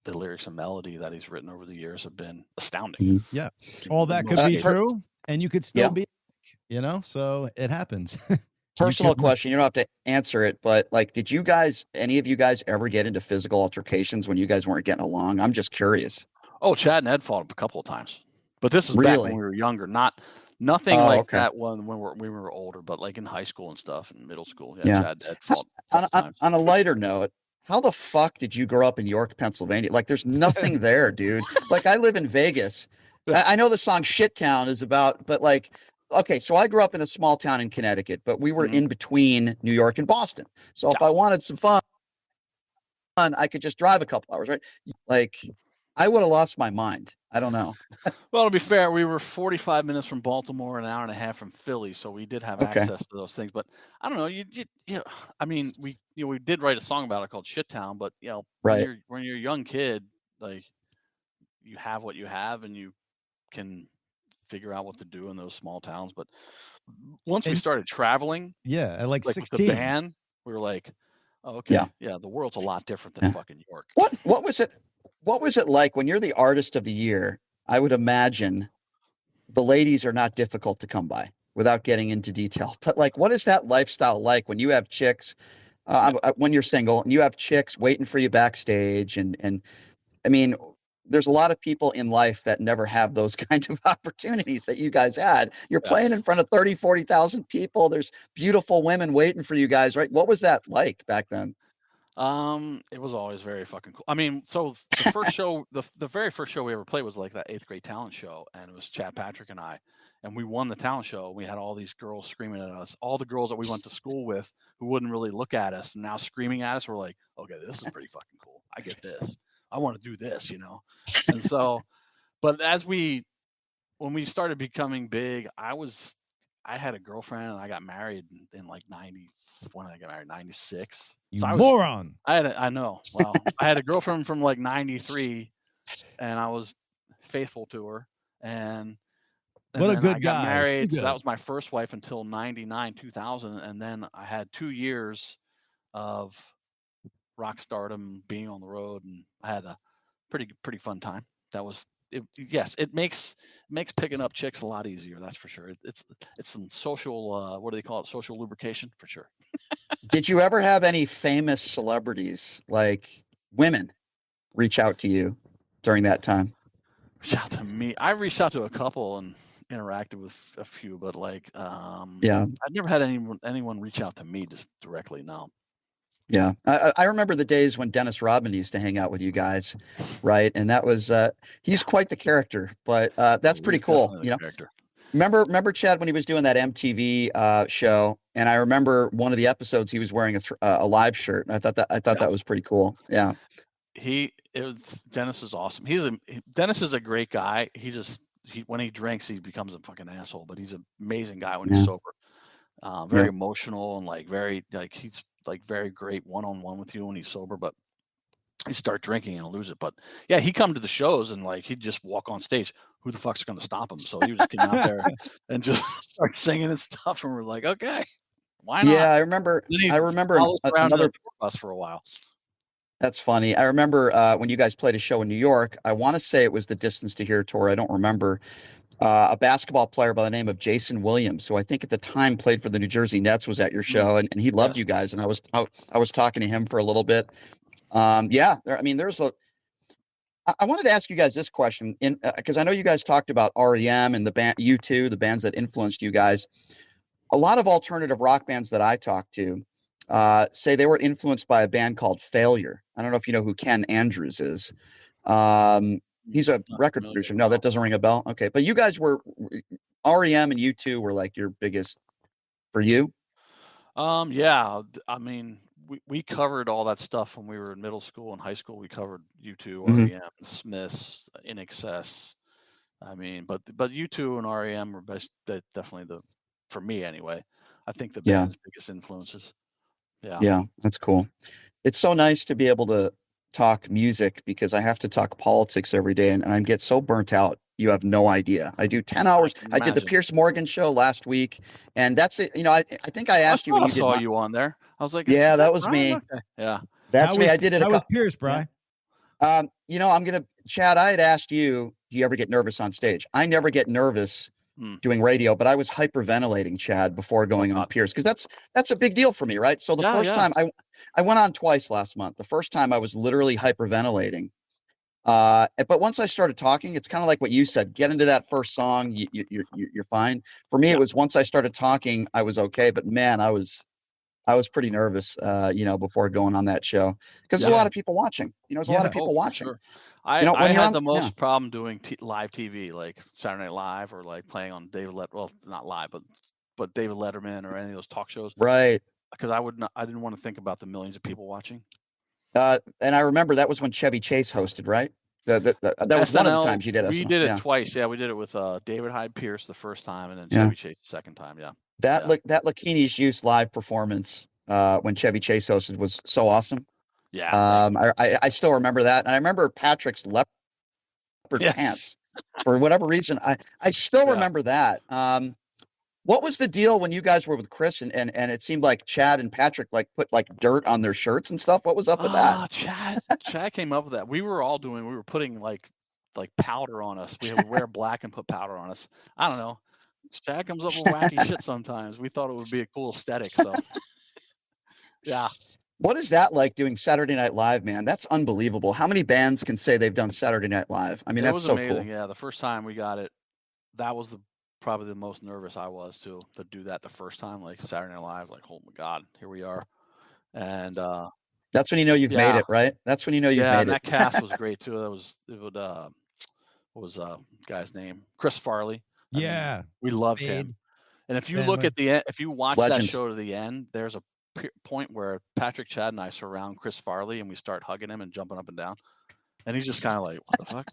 the lyrics and melody that he's written over the years have been astounding. Mm-hmm. Yeah, all that could be true, and you could still be, so it happens. Personal question, you don't have to answer it, but like, did any of you guys ever get into physical altercations when you guys weren't getting along? I'm just curious. Oh, Chad and Ed fought a couple of times, but this is back when we were younger. Nothing that when we were older, but like in high school and stuff, and middle school. Yeah. Chad and Ed fought on a lighter note, how the fuck did you grow up in York, Pennsylvania? Like, there's nothing there, dude. Like, I live in Vegas. I know the song Shit Town is about, but like, okay, so I grew up in a small town in Connecticut, but we were in between New York and Boston. So if I wanted some fun, I could just drive a couple hours, right? Like, I would have lost my mind. I don't know. Well, to be fair, we were 45 minutes from Baltimore, an hour and a half from Philly, so we did have access to those things. But I don't know. I mean, we did write a song about it called Shit Town, but when you're a young kid, like, you have what you have, and you can figure out what to do in those small towns. But once we started traveling, at like 16, with the band, we were like, oh, okay, the world's a lot different than fucking New York. What was it? What was it like when you're the artist of the year? I would imagine the ladies are not difficult to come by without getting into detail. But like, what is that lifestyle like when you have chicks, when you're single and you have chicks waiting for you backstage? And I mean, there's a lot of people in life that never have those kinds of opportunities that you guys had. You're playing in front of 30, 40,000 people. There's beautiful women waiting for you guys, right? What was that like back then? It was always very fucking cool. I mean, so the first show, the very first show we ever played was like that 8th grade talent show, and it was Chad Patrick and I, and we won the talent show. We had all these girls screaming at us, all the girls that we went to school with who wouldn't really look at us, and now screaming at us. We're like, okay, this is pretty fucking cool. I get this. I want to do this, And so, but when we started becoming big, I had a girlfriend and I got married in like 90. When I got married, 96. You moron. I know. Well, I had a girlfriend from like 93, and I was faithful to her. And what a good I guy. got married. So that was my first wife until 99, 2000. And then I had 2 years of rock stardom, being on the road, and I had a pretty fun time. That was yes, it makes picking up chicks a lot easier. That's for sure. It's some social what do they call it? Social lubrication for sure. Did you ever have any famous celebrities, like women, reach out to you during that time? Reach out to me. I reached out to a couple and interacted with a few, but like I've never had anyone reach out to me just directly. No. Yeah, I remember the days when Dennis Rodman used to hang out with you guys, right? And that was he's quite the character, but that's pretty cool, Character. Remember Chad when he was doing that MTV show, and I remember one of the episodes he was wearing a live shirt, and I thought that was pretty cool. Yeah. Dennis is awesome. Dennis is a great guy. When he drinks, he becomes a fucking asshole, but he's an amazing guy when he's sober. Very emotional and he's very great one-on-one with you when he's sober, but he start drinking and lose it. But yeah, he come to the shows and he'd just walk on stage. Who the fuck's going to stop him? So he was just getting out there and just start singing and stuff. And we're like, okay, why not? Yeah, I remember another bus for a while. That's funny. I remember when you guys played a show in New York. I want to say it was the Distance to Here tour. I don't remember. A basketball player by the name of Jason Williams, who I think at the time played for the New Jersey Nets, was at your show, and he loved you guys. And I was talking to him for a little bit. I wanted to ask you guys this question, because I know you guys talked about REM and the band U2, the bands that influenced you guys. A lot of alternative rock bands that I talked to say they were influenced by a band called Failure. I don't know if you know who Ken Andrews is. He's a record producer. No, that doesn't ring a bell. Okay, but you guys were REM and U2 were like your biggest for you. Yeah, I mean, we covered all that stuff when we were in middle school and high school. We covered U2, REM, Smiths, In Excess. I mean, but U2 and REM were definitely for me anyway. I think the band's biggest influences. Yeah, that's cool. It's so nice to be able to talk music, because I have to talk politics every day, and I get so burnt out. You have no idea. I do 10 hours. I did the Piers Morgan show last week, and that's it. I think I asked you when you saw you on there. I was like, yeah, that was me. Okay. Yeah, that's me. I did it. That was Piers, Brian. Chad, I had asked you, do you ever get nervous on stage? I never get nervous doing radio, but I was hyperventilating, Chad, before going on Piers, because that's a big deal for me, right? So the first time I went on twice last month. The first time I was literally hyperventilating. But once I started talking, it's kind of like what you said, get into that first song, you're fine. For me, it was once I started talking, I was okay. But man, I was pretty nervous, before going on that show, because there's a lot of people watching. There's a lot of people watching. Sure. I had the most problem doing live TV, like Saturday Night Live, or like playing on not live, but David Letterman or any of those talk shows. Right. Because I didn't want to think about the millions of people watching. And I remember that was when Chevy Chase hosted, right? That was SNL, one of the times you did. We did it twice. Yeah, we did it with David Hyde Pierce the first time, and then Chevy Chase the second time. Yeah. That Lakini's Juice live performance when Chevy Chase hosted was so awesome. Yeah. I still remember that, and I remember Patrick's leopard pants. For whatever reason, I still remember that. What was the deal when you guys were with Chris and it seemed like Chad and Patrick put dirt on their shirts and stuff? What was up with that? Chad came up with that. We were putting like powder on us. We would wear black and put powder on us. I don't know. Chad comes up with wacky shit sometimes. We thought it would be a cool aesthetic. So yeah. What is that like doing Saturday Night Live, man? That's unbelievable. How many bands can say they've done Saturday Night Live? I mean, that's so amazing. Cool. Yeah, the first time we got it, that was probably the most nervous I was to do that the first time, like Saturday Night Live. Like, oh my God, here we are. And that's when you know you've made it, right? That's when you know you've made it. That cast was great too. What was guy's name? Chris Farley. Yeah, we loved him. And if you look at the end, if you watch that show to the end, there's a point where Patrick, Chad, and I surround Chris Farley and we start hugging him and jumping up and down, and he's just kind of like, "What the fuck?"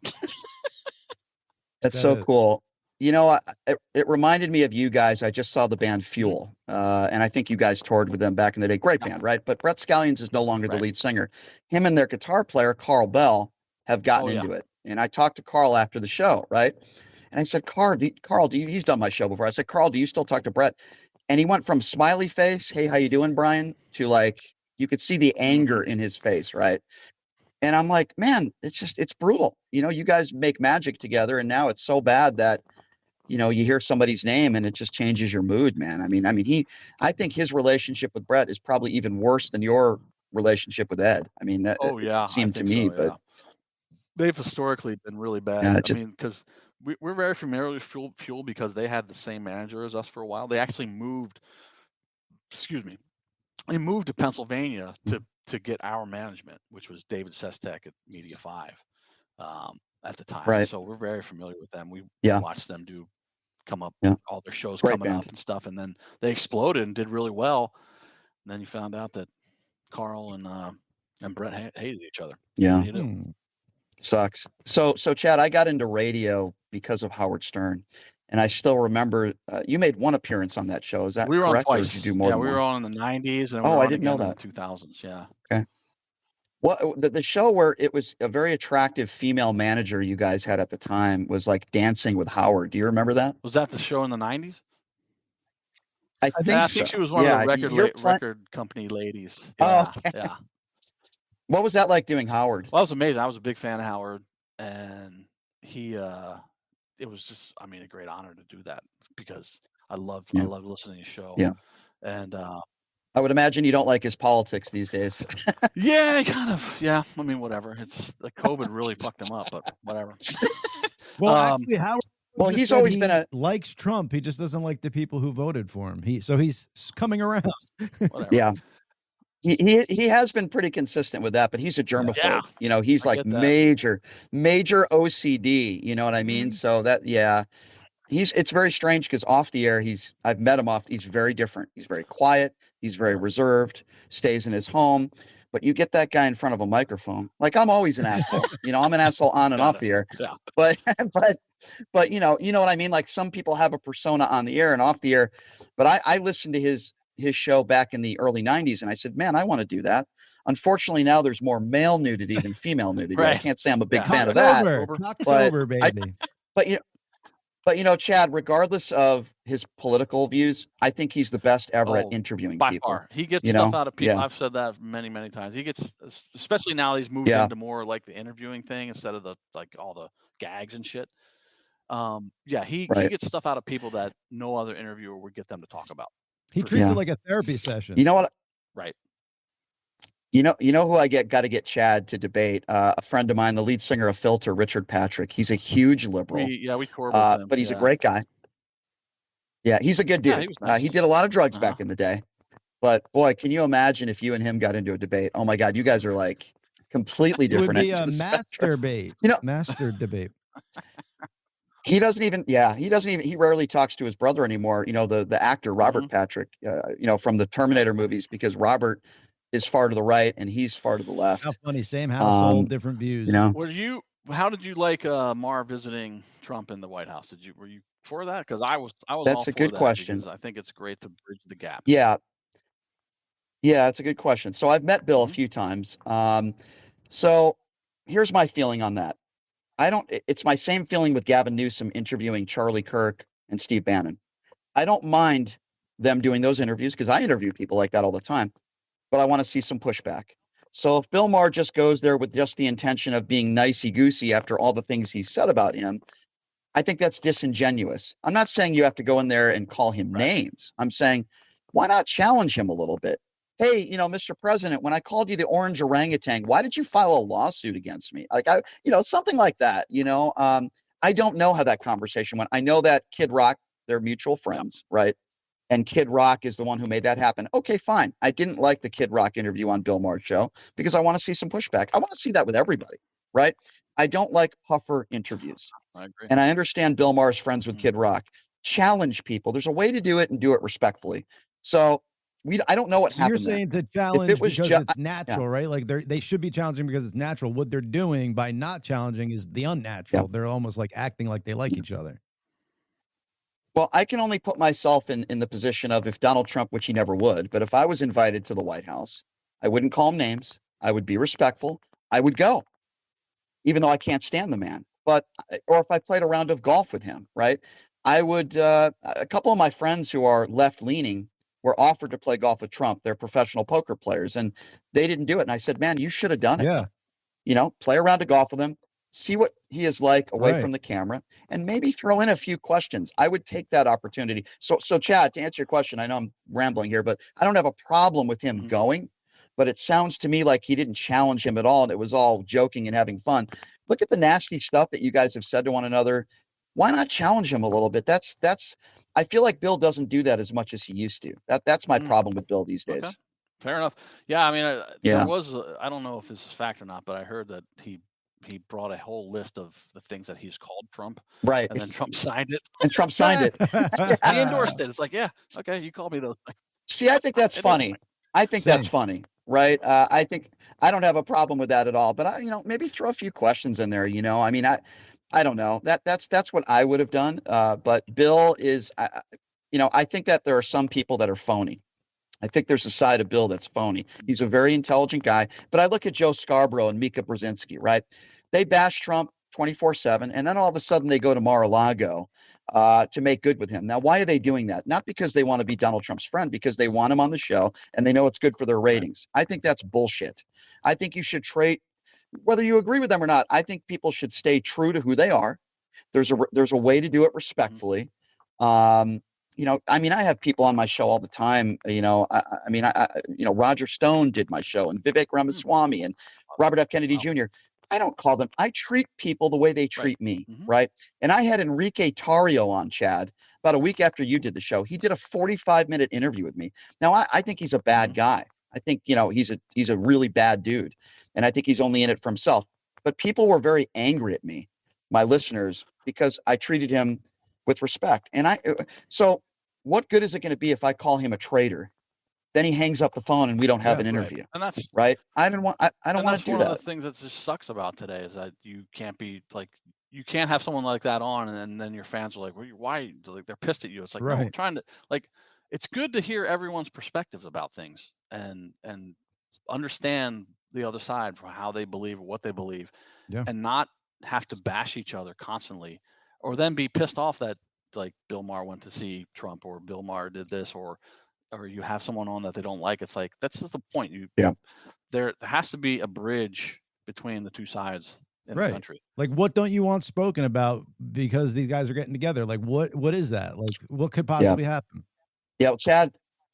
That's so cool. It reminded me of you guys. I just saw the band Fuel, and I think you guys toured with them back in the day. Great band, right? But Brett Scallions is no longer the lead singer. Him and their guitar player Carl Bell have gotten into it, and I talked to Carl after the show, right? And I said, Carl, he's done my show before. I said, Carl, do you still talk to Brett? And he went from smiley face, hey, how you doing, Brian, to you could see the anger in his face, right? And I'm like, man, it's brutal. You guys make magic together, and now it's so bad that, you hear somebody's name and it just changes your mood, man. I think his relationship with Brett is probably even worse than your relationship with Ed. I mean, it seemed to me, but they've historically been really bad. Because we're very familiar with Fuel because they had the same manager as us for a while. They actually moved to Pennsylvania to get our management, which was David Sestek at Media 5 at the time. Right. So we're very familiar with them. We watched them do come up, Yeah. all their shows Great coming band. up and stuff, and then they exploded and did really well. And then you found out that Carl and Brett hated each other. Yeah. What do you do? Hmm. Sucks. So Chad, I got into radio because of Howard Stern, and I still remember you made one appearance on that show. Is that We were on correct, or twice. did you do more Yeah, than we one? were on in the 90s, and we Oh, were I on didn't know again in that. the 2000s. Yeah. Okay. Well, the show where it was a very attractive female manager you guys had at the time was like Dancing with Howard. Do you remember that? Was that the show in the 90s? I think I so. think she was one Yeah, of the you're record company ladies. Oh, Yeah, okay. yeah. What was that like doing Howard? Well, it was amazing. I was a big fan of Howard, and he it was just, I mean, a great honor to do that because I loved Yeah. listening to his show. Yeah. And I would imagine you don't like his politics these days. yeah, kind of. Yeah, I mean, whatever. It's the COVID really fucked him up, but whatever. Well, actually, Howard. Well, just he's said always he been a likes Trump. He just doesn't like the people who voted for him. He's coming around. Whatever. yeah. He has been pretty consistent with that, but he's a germaphobe. Yeah, You know, he's I like get that. major OCD. You know what I mean? Mhm. So that it's very strange because off the air I've met him he's very different. He's very quiet. He's very reserved. Stays in his home. But you get that guy in front of a microphone. Like I'm always an asshole. You know, I'm an asshole on and Got off it. the air. Yeah. But you know what I mean? Like some people have a persona on the air and off the air. But I listened to his show back in the early 90s and I said, man, I want to do that. Unfortunately, now there's more male nudity than female nudity. I Right. can't say I'm a big Yeah. fan of that. Cocktober, baby. But you know, Chad, regardless of his political views, I think he's the best ever at interviewing by people. far. He gets you stuff know? out of people. Yeah. I've said that many, many times. He gets, especially now he's moved Yeah. into more like the interviewing thing instead of the like all the gags and shit. Yeah, he Right. gets stuff out of people that no other interviewer would get them to talk about. He For treats Yeah. it like a therapy session. You know what? Right. You know who I got to get Chad to debate? A friend of mine, the lead singer of Filter, Richard Patrick. He's a huge liberal. We toured with him. But he's a yeah. great guy. Yeah, he's a good dude. Yeah, he was nice. He did a lot of drugs Uh-huh. back in the day. But boy, can you imagine if you and him got into a debate? Oh my God, you guys are like completely It would different. be ends a of the spectrum. masturbate. You know- master debate. He rarely talks to his brother anymore. You know, the actor Robert Mhm. Patrick, you know, from the Terminator movies, because Robert is far to the right and he's far to the left. How funny. Same household, different views. You know, How did you like Marr visiting Trump in the White House? Were you for that? Because I was. That's all a for good that question. because I think it's great to bridge the gap. Yeah, it's a good question. So I've met Bill a Mhm. few times. So here's my feeling on that. It's my same feeling with Gavin Newsom interviewing Charlie Kirk and Steve Bannon. I don't mind them doing those interviews because I interview people like that all the time, but I want to see some pushback. So if Bill Maher just goes there with just the intention of being nicey-goosey after all the things he said about him, I think that's disingenuous. I'm not saying you have to go in there and call him names. I'm saying, why not challenge him a little bit? Hey, you know, Mr. President, when I called you the orange orangutan, why did you file a lawsuit against me? Like something like that, you know. I don't know how that conversation went. I know that Kid Rock, they're mutual friends, right? And Kid Rock is the one who made that happen. Okay, fine. I didn't like the Kid Rock interview on Bill Maher's show because I want to see some pushback. I want to see that with everybody, right? I don't like puffer interviews. I agree. And I understand Bill Maher's friends with Mhm. Kid Rock. Challenge people. There's a way to do it and do it respectfully. So I don't know what So you're happened there. saying to challenge was because ju- it's natural, right? Like they should be challenging because it's natural. What they're doing by not challenging is the unnatural. They're almost like acting like they like each other. Well, I can only put myself in the position of if Donald Trump, which he never would, but if I was invited to the White House, I wouldn't call him names. I would be respectful. I would go, even though I can't stand the man. Or if I played a round of golf with him, right? I would, a couple of my friends who are left leaning were offered to play golf with Trump. They're professional poker players and they didn't do it. And I said, man, you should have done it. Yeah. You know, play a round of golf with him, see what he is like away Right. from the camera, and maybe throw in a few questions. I would take that opportunity. So Chad, to answer your question, I know I'm rambling here, but I don't have a problem with him Mhm. going, but it sounds to me like he didn't challenge him at all. And it was all joking and having fun. Look at the nasty stuff that you guys have said to one another. Why not challenge him a little bit? I feel like Bill doesn't do that as much as he used to. That's my problem with Bill these days. Okay. Fair enough. Yeah, I mean, Yeah. there was, I don't know if this is fact or not, but I heard that he he brought a whole list of the things that he's called Trump, Right. and then Trump signed it. And Trump signed it. He endorsed it. It's like, yeah, okay, you called me those things. See, I think that's It is funny. I think that's Same. funny, right? I think I don't have a problem with that at all. But maybe throw a few questions in there. I mean, I don't know. That's what I would have done. But Bill is, I think that there are some people that are phony. I think there's a side of Bill that's phony. He's a very intelligent guy. But I look at Joe Scarborough and Mika Brzezinski, right? They bash Trump 24/7, and then all of a sudden they go to Mar-a-Lago to make good with him. Now, why are they doing that? Not because they want to be Donald Trump's friend, because they want him on the show and they know it's good for their ratings. I think that's bullshit. I think you should whether you agree with them or not, I think people should stay true to who they are. There's a way to do it respectfully. I mean, I have people on my show all the time. Roger Stone did my show, and Vivek Ramaswamy and Robert F. Kennedy Jr. I don't call them. I treat people the way they treat me, right? And I had Enrique Tarrio on, Chad, about a week after you did the show. He did a 45-minute interview with me. Now, I think he's a bad guy. I think, he's a really bad dude. And I think he's only in it for himself. But people were very angry at me, my listeners, because I treated him with respect. And so what good is it going to be if I call him a traitor? Then he hangs up the phone and we don't have an interview. And that's right. I don't want to do that. That's one of the things that just sucks about today is that you can't have someone like that on, and then your fans are like, why? Like, they're pissed at you. It's like, no, we're trying to, like, it's good to hear everyone's perspectives about things and understand the other side for how they believe or what they believe, and not have to bash each other constantly, or then be pissed off that, like, Bill Maher went to see Trump, or Bill Maher did this, or you have someone on that they don't like. It's like, that's just the point. There has to be a bridge between the two sides in the country. Like, what don't you want spoken about because these guys are getting together? Like, what is that? Like, what could possibly happen? Yeah, well,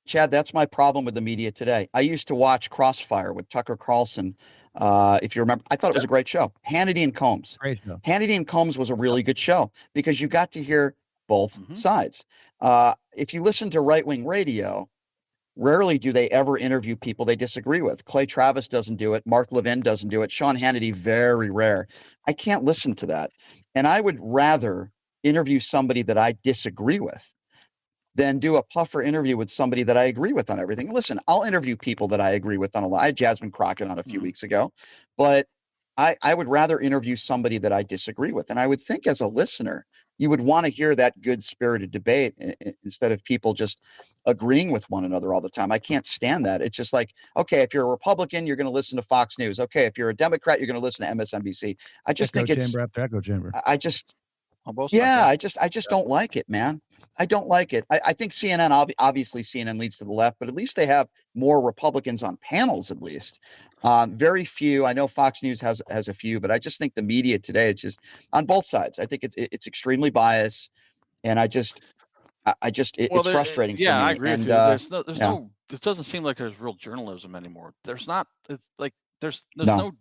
Chad, that's my problem with the media today. I used to watch Crossfire with Tucker Carlson. If you remember, I thought it was a great show. Hannity and Combs. Great show. Hannity and Combs was a really good show because you got to hear both sides. If you listen to right-wing radio, rarely do they ever interview people they disagree with. Clay Travis doesn't do it. Mark Levin doesn't do it. Sean Hannity, very rare. I can't listen to that. And I would rather interview somebody that I disagree with than do a puffer interview with somebody that I agree with on everything. Listen, I'll interview people that I agree with on a lot. I had Jasmine Crockett on a few weeks ago, but I would rather interview somebody that I disagree with. And I would think as a listener, you would want to hear that good spirited debate instead of people just agreeing with one another all the time. I can't stand that. It's just like, okay, if you're a Republican, you're going to listen to Fox News. Okay, if you're a Democrat, you're going to listen to MSNBC. I just think it's chamber after echo chamber. I just don't like it, man. I don't like it. I think CNN, obviously CNN leads to the left, but at least they have more Republicans on panels, at least. Very few. I know Fox News has a few, but I just think the media today, it's just on both sides. I think it's extremely biased, and it's frustrating for me. I agree with you. There's no, it doesn't seem like there's real journalism anymore. There's not, it's like, there's no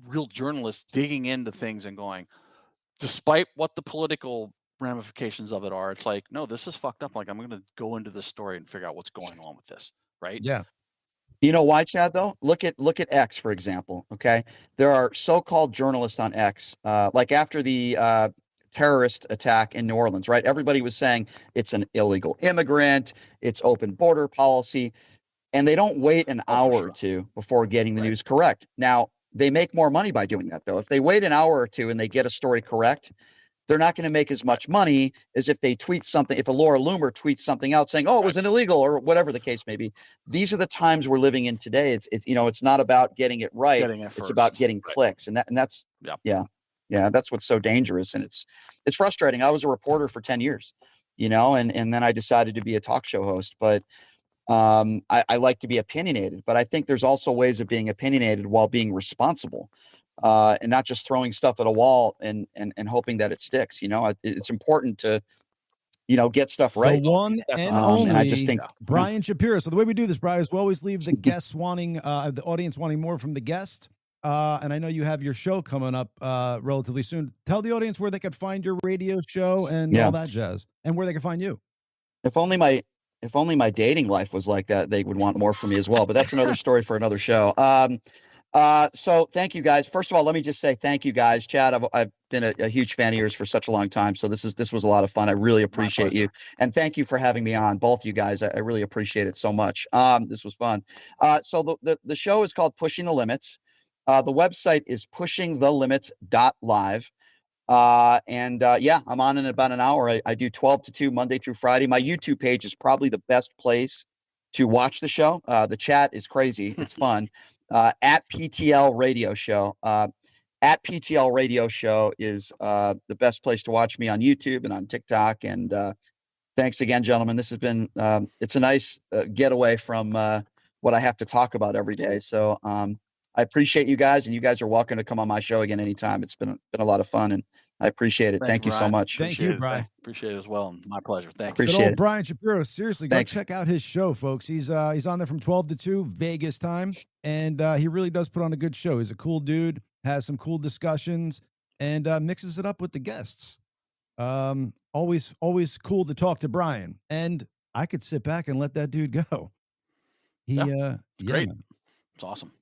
real journalists digging into things and going, despite what the political ramifications of it are, it's like, no, this is fucked up. Like, I'm going to go into this story and figure out what's going on with this. Right. Yeah. You know why, Chad, though? Look at X, for example. Okay. There are so-called journalists on X, like after the terrorist attack in New Orleans, right? Everybody was saying it's an illegal immigrant, it's open border policy, and they don't wait an hour or two before getting the news correct. Now, they make more money by doing that, though. If they wait an hour or two and they get a story correct, they're not going to make as much money as if they tweet something. If a Laura Loomer tweets something out saying, "Oh, it was an illegal," or whatever the case may be. These are the times we're living in today. It's not about getting it right. It's about getting clicks, and that's that's what's so dangerous, and it's frustrating. I was a reporter for 10 years, and then I decided to be a talk show host, but I like to be opinionated, but I think there's also ways of being opinionated while being responsible. And not just throwing stuff at a wall and hoping that it sticks. It's important to, get stuff right. The one and only and I just think Brian Shapiro. So the way we do this, Brian, is we always leave the guests wanting, the audience wanting more from the guest. And I know you have your show coming up relatively soon. Tell the audience where they could find your radio show and all that jazz, and where they can find you. If only my dating life was like that, they would want more from me as well. But that's another story for another show. So thank you guys. First of all, let me just say thank you guys. Chad, I've been a huge fan of yours for such a long time. So this was a lot of fun. I really appreciate you. And thank you for having me on, both you guys. I really appreciate it so much. This was fun. So the show is called Pushing the Limits. The website is pushingthelimits.live. Yeah, I'm on in about an hour. I do 12 to 2 Monday through Friday. My YouTube page is probably the best place to watch the show. The chat is crazy. It's fun. At PTL Radio Show. At PTL Radio Show is the best place to watch me on YouTube and on TikTok. And thanks again, gentlemen. This has been it's a nice getaway from what I have to talk about every day. So I appreciate you guys, and you guys are welcome to come on my show again anytime. It's been a lot of fun, and I appreciate it. Thank you so much. Thank you, Brian. Appreciate it as well. My pleasure. Thank you. Appreciate Good old it. Brian Shapiro. Seriously, go check out his show, folks. He's on there from 12 to 2 Vegas time, and he really does put on a good show. He's a cool dude, has some cool discussions, and mixes it up with the guests. Always cool to talk to Brian, and I could sit back and let that dude go. Great. Man. It's awesome.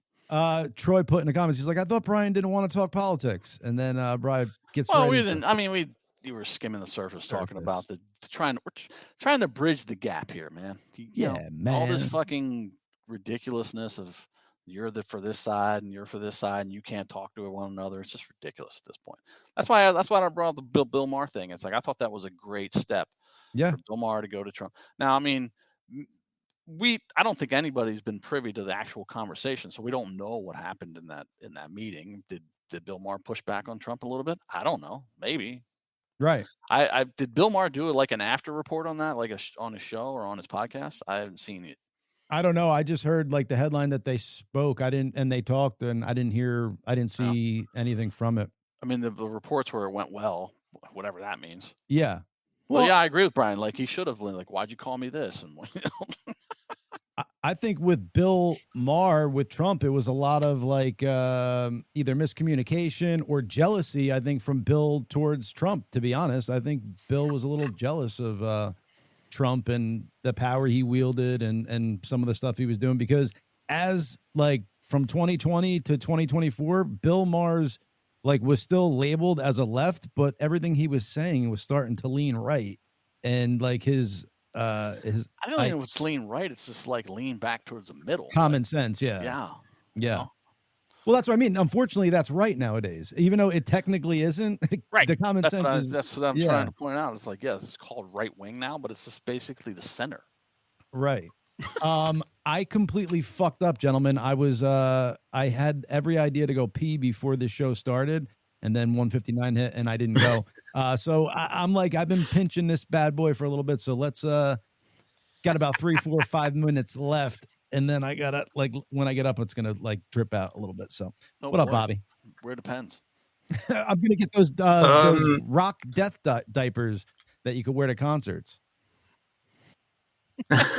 Troy put in the comments, he's like, I thought Brian didn't want to talk politics, and then Brian gets. Well, we didn't. I mean, you were skimming the surface talking about we're trying to bridge the gap here, man. Man. All this fucking ridiculousness of you're for this side and you're for this side and you can't talk to one another. It's just ridiculous at this point. That's why I brought up the Bill Maher thing. It's like I thought that was a great step. Yeah, for Bill Maher to go to Trump. Now, I mean, I don't think anybody's been privy to the actual conversation, so we don't know what happened in that meeting. Did Bill Maher push back on Trump a little bit? I don't know. Maybe. Right. I did Bill Maher do like an after report on that, like on his show or on his podcast? I haven't seen it. I don't know. I just heard like the headline that they spoke. And they talked, and I didn't see anything from it. I mean, the reports where it went well, whatever that means. Yeah. Well, yeah, I agree with Brian. Like he should have like, why'd you call me this? And I think with Bill Maher, with Trump, it was a lot of like either miscommunication or jealousy, I think, from Bill towards Trump. To be honest, I think Bill was a little jealous of Trump and the power he wielded and some of the stuff he was doing, because as like from 2020 to 2024, Bill Maher's like was still labeled as a left, but everything he was saying was starting to lean right. And like his I don't think it's lean right. It's just like lean back towards the middle. Common sense. Yeah. Yeah. Yeah. Well, that's what I mean. Unfortunately, that's right nowadays, even though it technically isn't. Right. The common sense that's what I'm trying to point out. It's like, yeah, it's called right wing now, but it's just basically the center. Right. I completely fucked up, gentlemen. I had every idea to go pee before the show started, and then 1:59 hit, and I didn't go. So I'm like, I've been pinching this bad boy for a little bit. So let's got about 3, 4, 5 minutes left, and then I gotta like when I get up, it's gonna like drip out a little bit. So what up, Bobby? Where depends. I'm gonna get those rock death diapers that you could wear to concerts. That's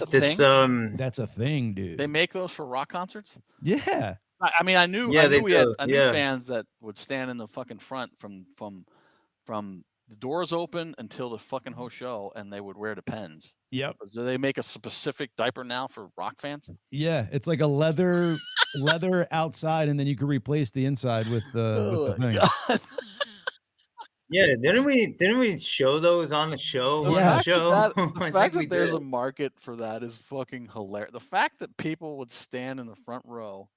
a thing. That's a thing, dude. They make those for rock concerts. Yeah. I mean, I knew we had fans that would stand in the fucking front from the doors open until the fucking whole show, and they would wear Depends. Yep. Do they make a specific diaper now for rock fans? Yeah, it's like a leather outside, and then you can replace the inside with the thing. God. Yeah, didn't we show those on the show? Yeah. The fact that there's a market for that is fucking hilarious. The fact that people would stand in the front row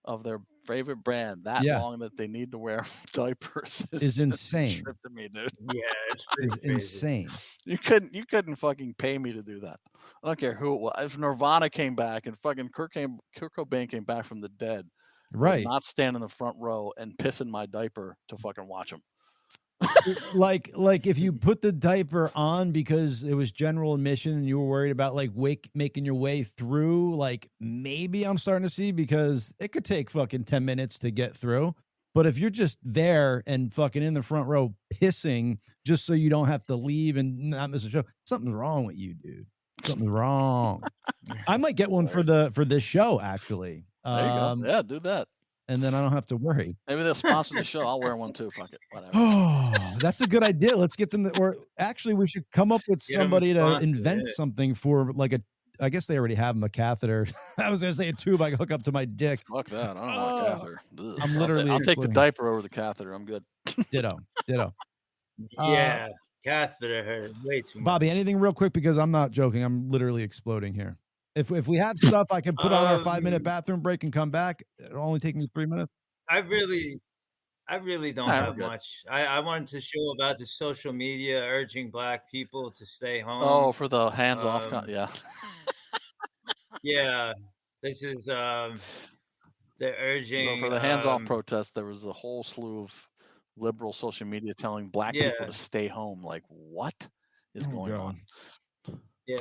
of their favorite brand that long that they need to wear diapers is insane. Trip to me, dude. Yeah, it's insane. You couldn't fucking pay me to do that. I don't care who it was. If Nirvana came back and fucking Kurt Cobain came back from the dead, right? Not stand in the front row and piss in my diaper to fucking watch them. like if you put the diaper on because it was general admission and you were worried about like making your way through, like maybe I'm starting to see, because it could take fucking 10 minutes to get through. But if you're just there and fucking in the front row pissing just so you don't have to leave and not miss a show, something's wrong with you, dude. Something's wrong. I might get one for this show, actually. There you go. Yeah, do that. And then I don't have to worry. Maybe they'll sponsor the show. I'll wear one too. Fuck it. Whatever. Oh, that's a good idea. Let's get them. Or actually, we should come up with somebody to invent something for like I guess they already have them a catheter. I was gonna say a tube I can hook up to my dick. Fuck that. I don't want a catheter. Ugh. I'm literally I'll take the exploding. diaper over the catheter. I'm good. Ditto. Yeah, catheter hurt way too much. Bobby, anything real quick because I'm not joking. I'm literally exploding here. If we have stuff, I can put on our 5-minute bathroom break and come back. It'll only take me 3 minutes. I really don't Alright, have we're good. much. I wanted to show about the social media urging black people to stay home. Oh, for the hands-off. Yeah. Yeah, this is they're urging. So for the hands-off protest, there was a whole slew of liberal social media telling black people to stay home. Like, what is going on? Yeah.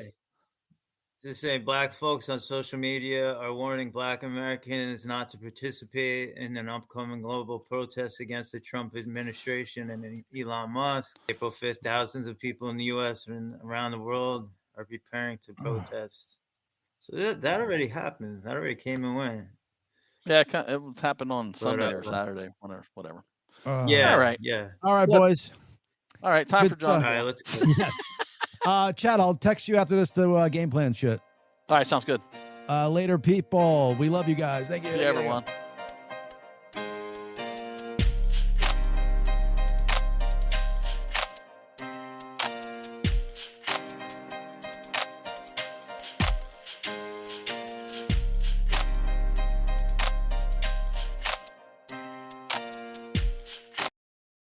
To say black folks on social media are warning black Americans not to participate in an upcoming global protest against the Trump administration and Elon Musk. April 5th, thousands of people in the U.S. and around the world are preparing to protest. So that already happened. That already came and went. Yeah, it happened on Sunday or Saturday, whatever. Yeah. All right. Yeah. All right, boys. All right, time for John. All right, let's go. Yes. Chad, I'll text you after this the game plan shit. All right, sounds good. Later, people. We love you guys. Thank you. See you, everyone.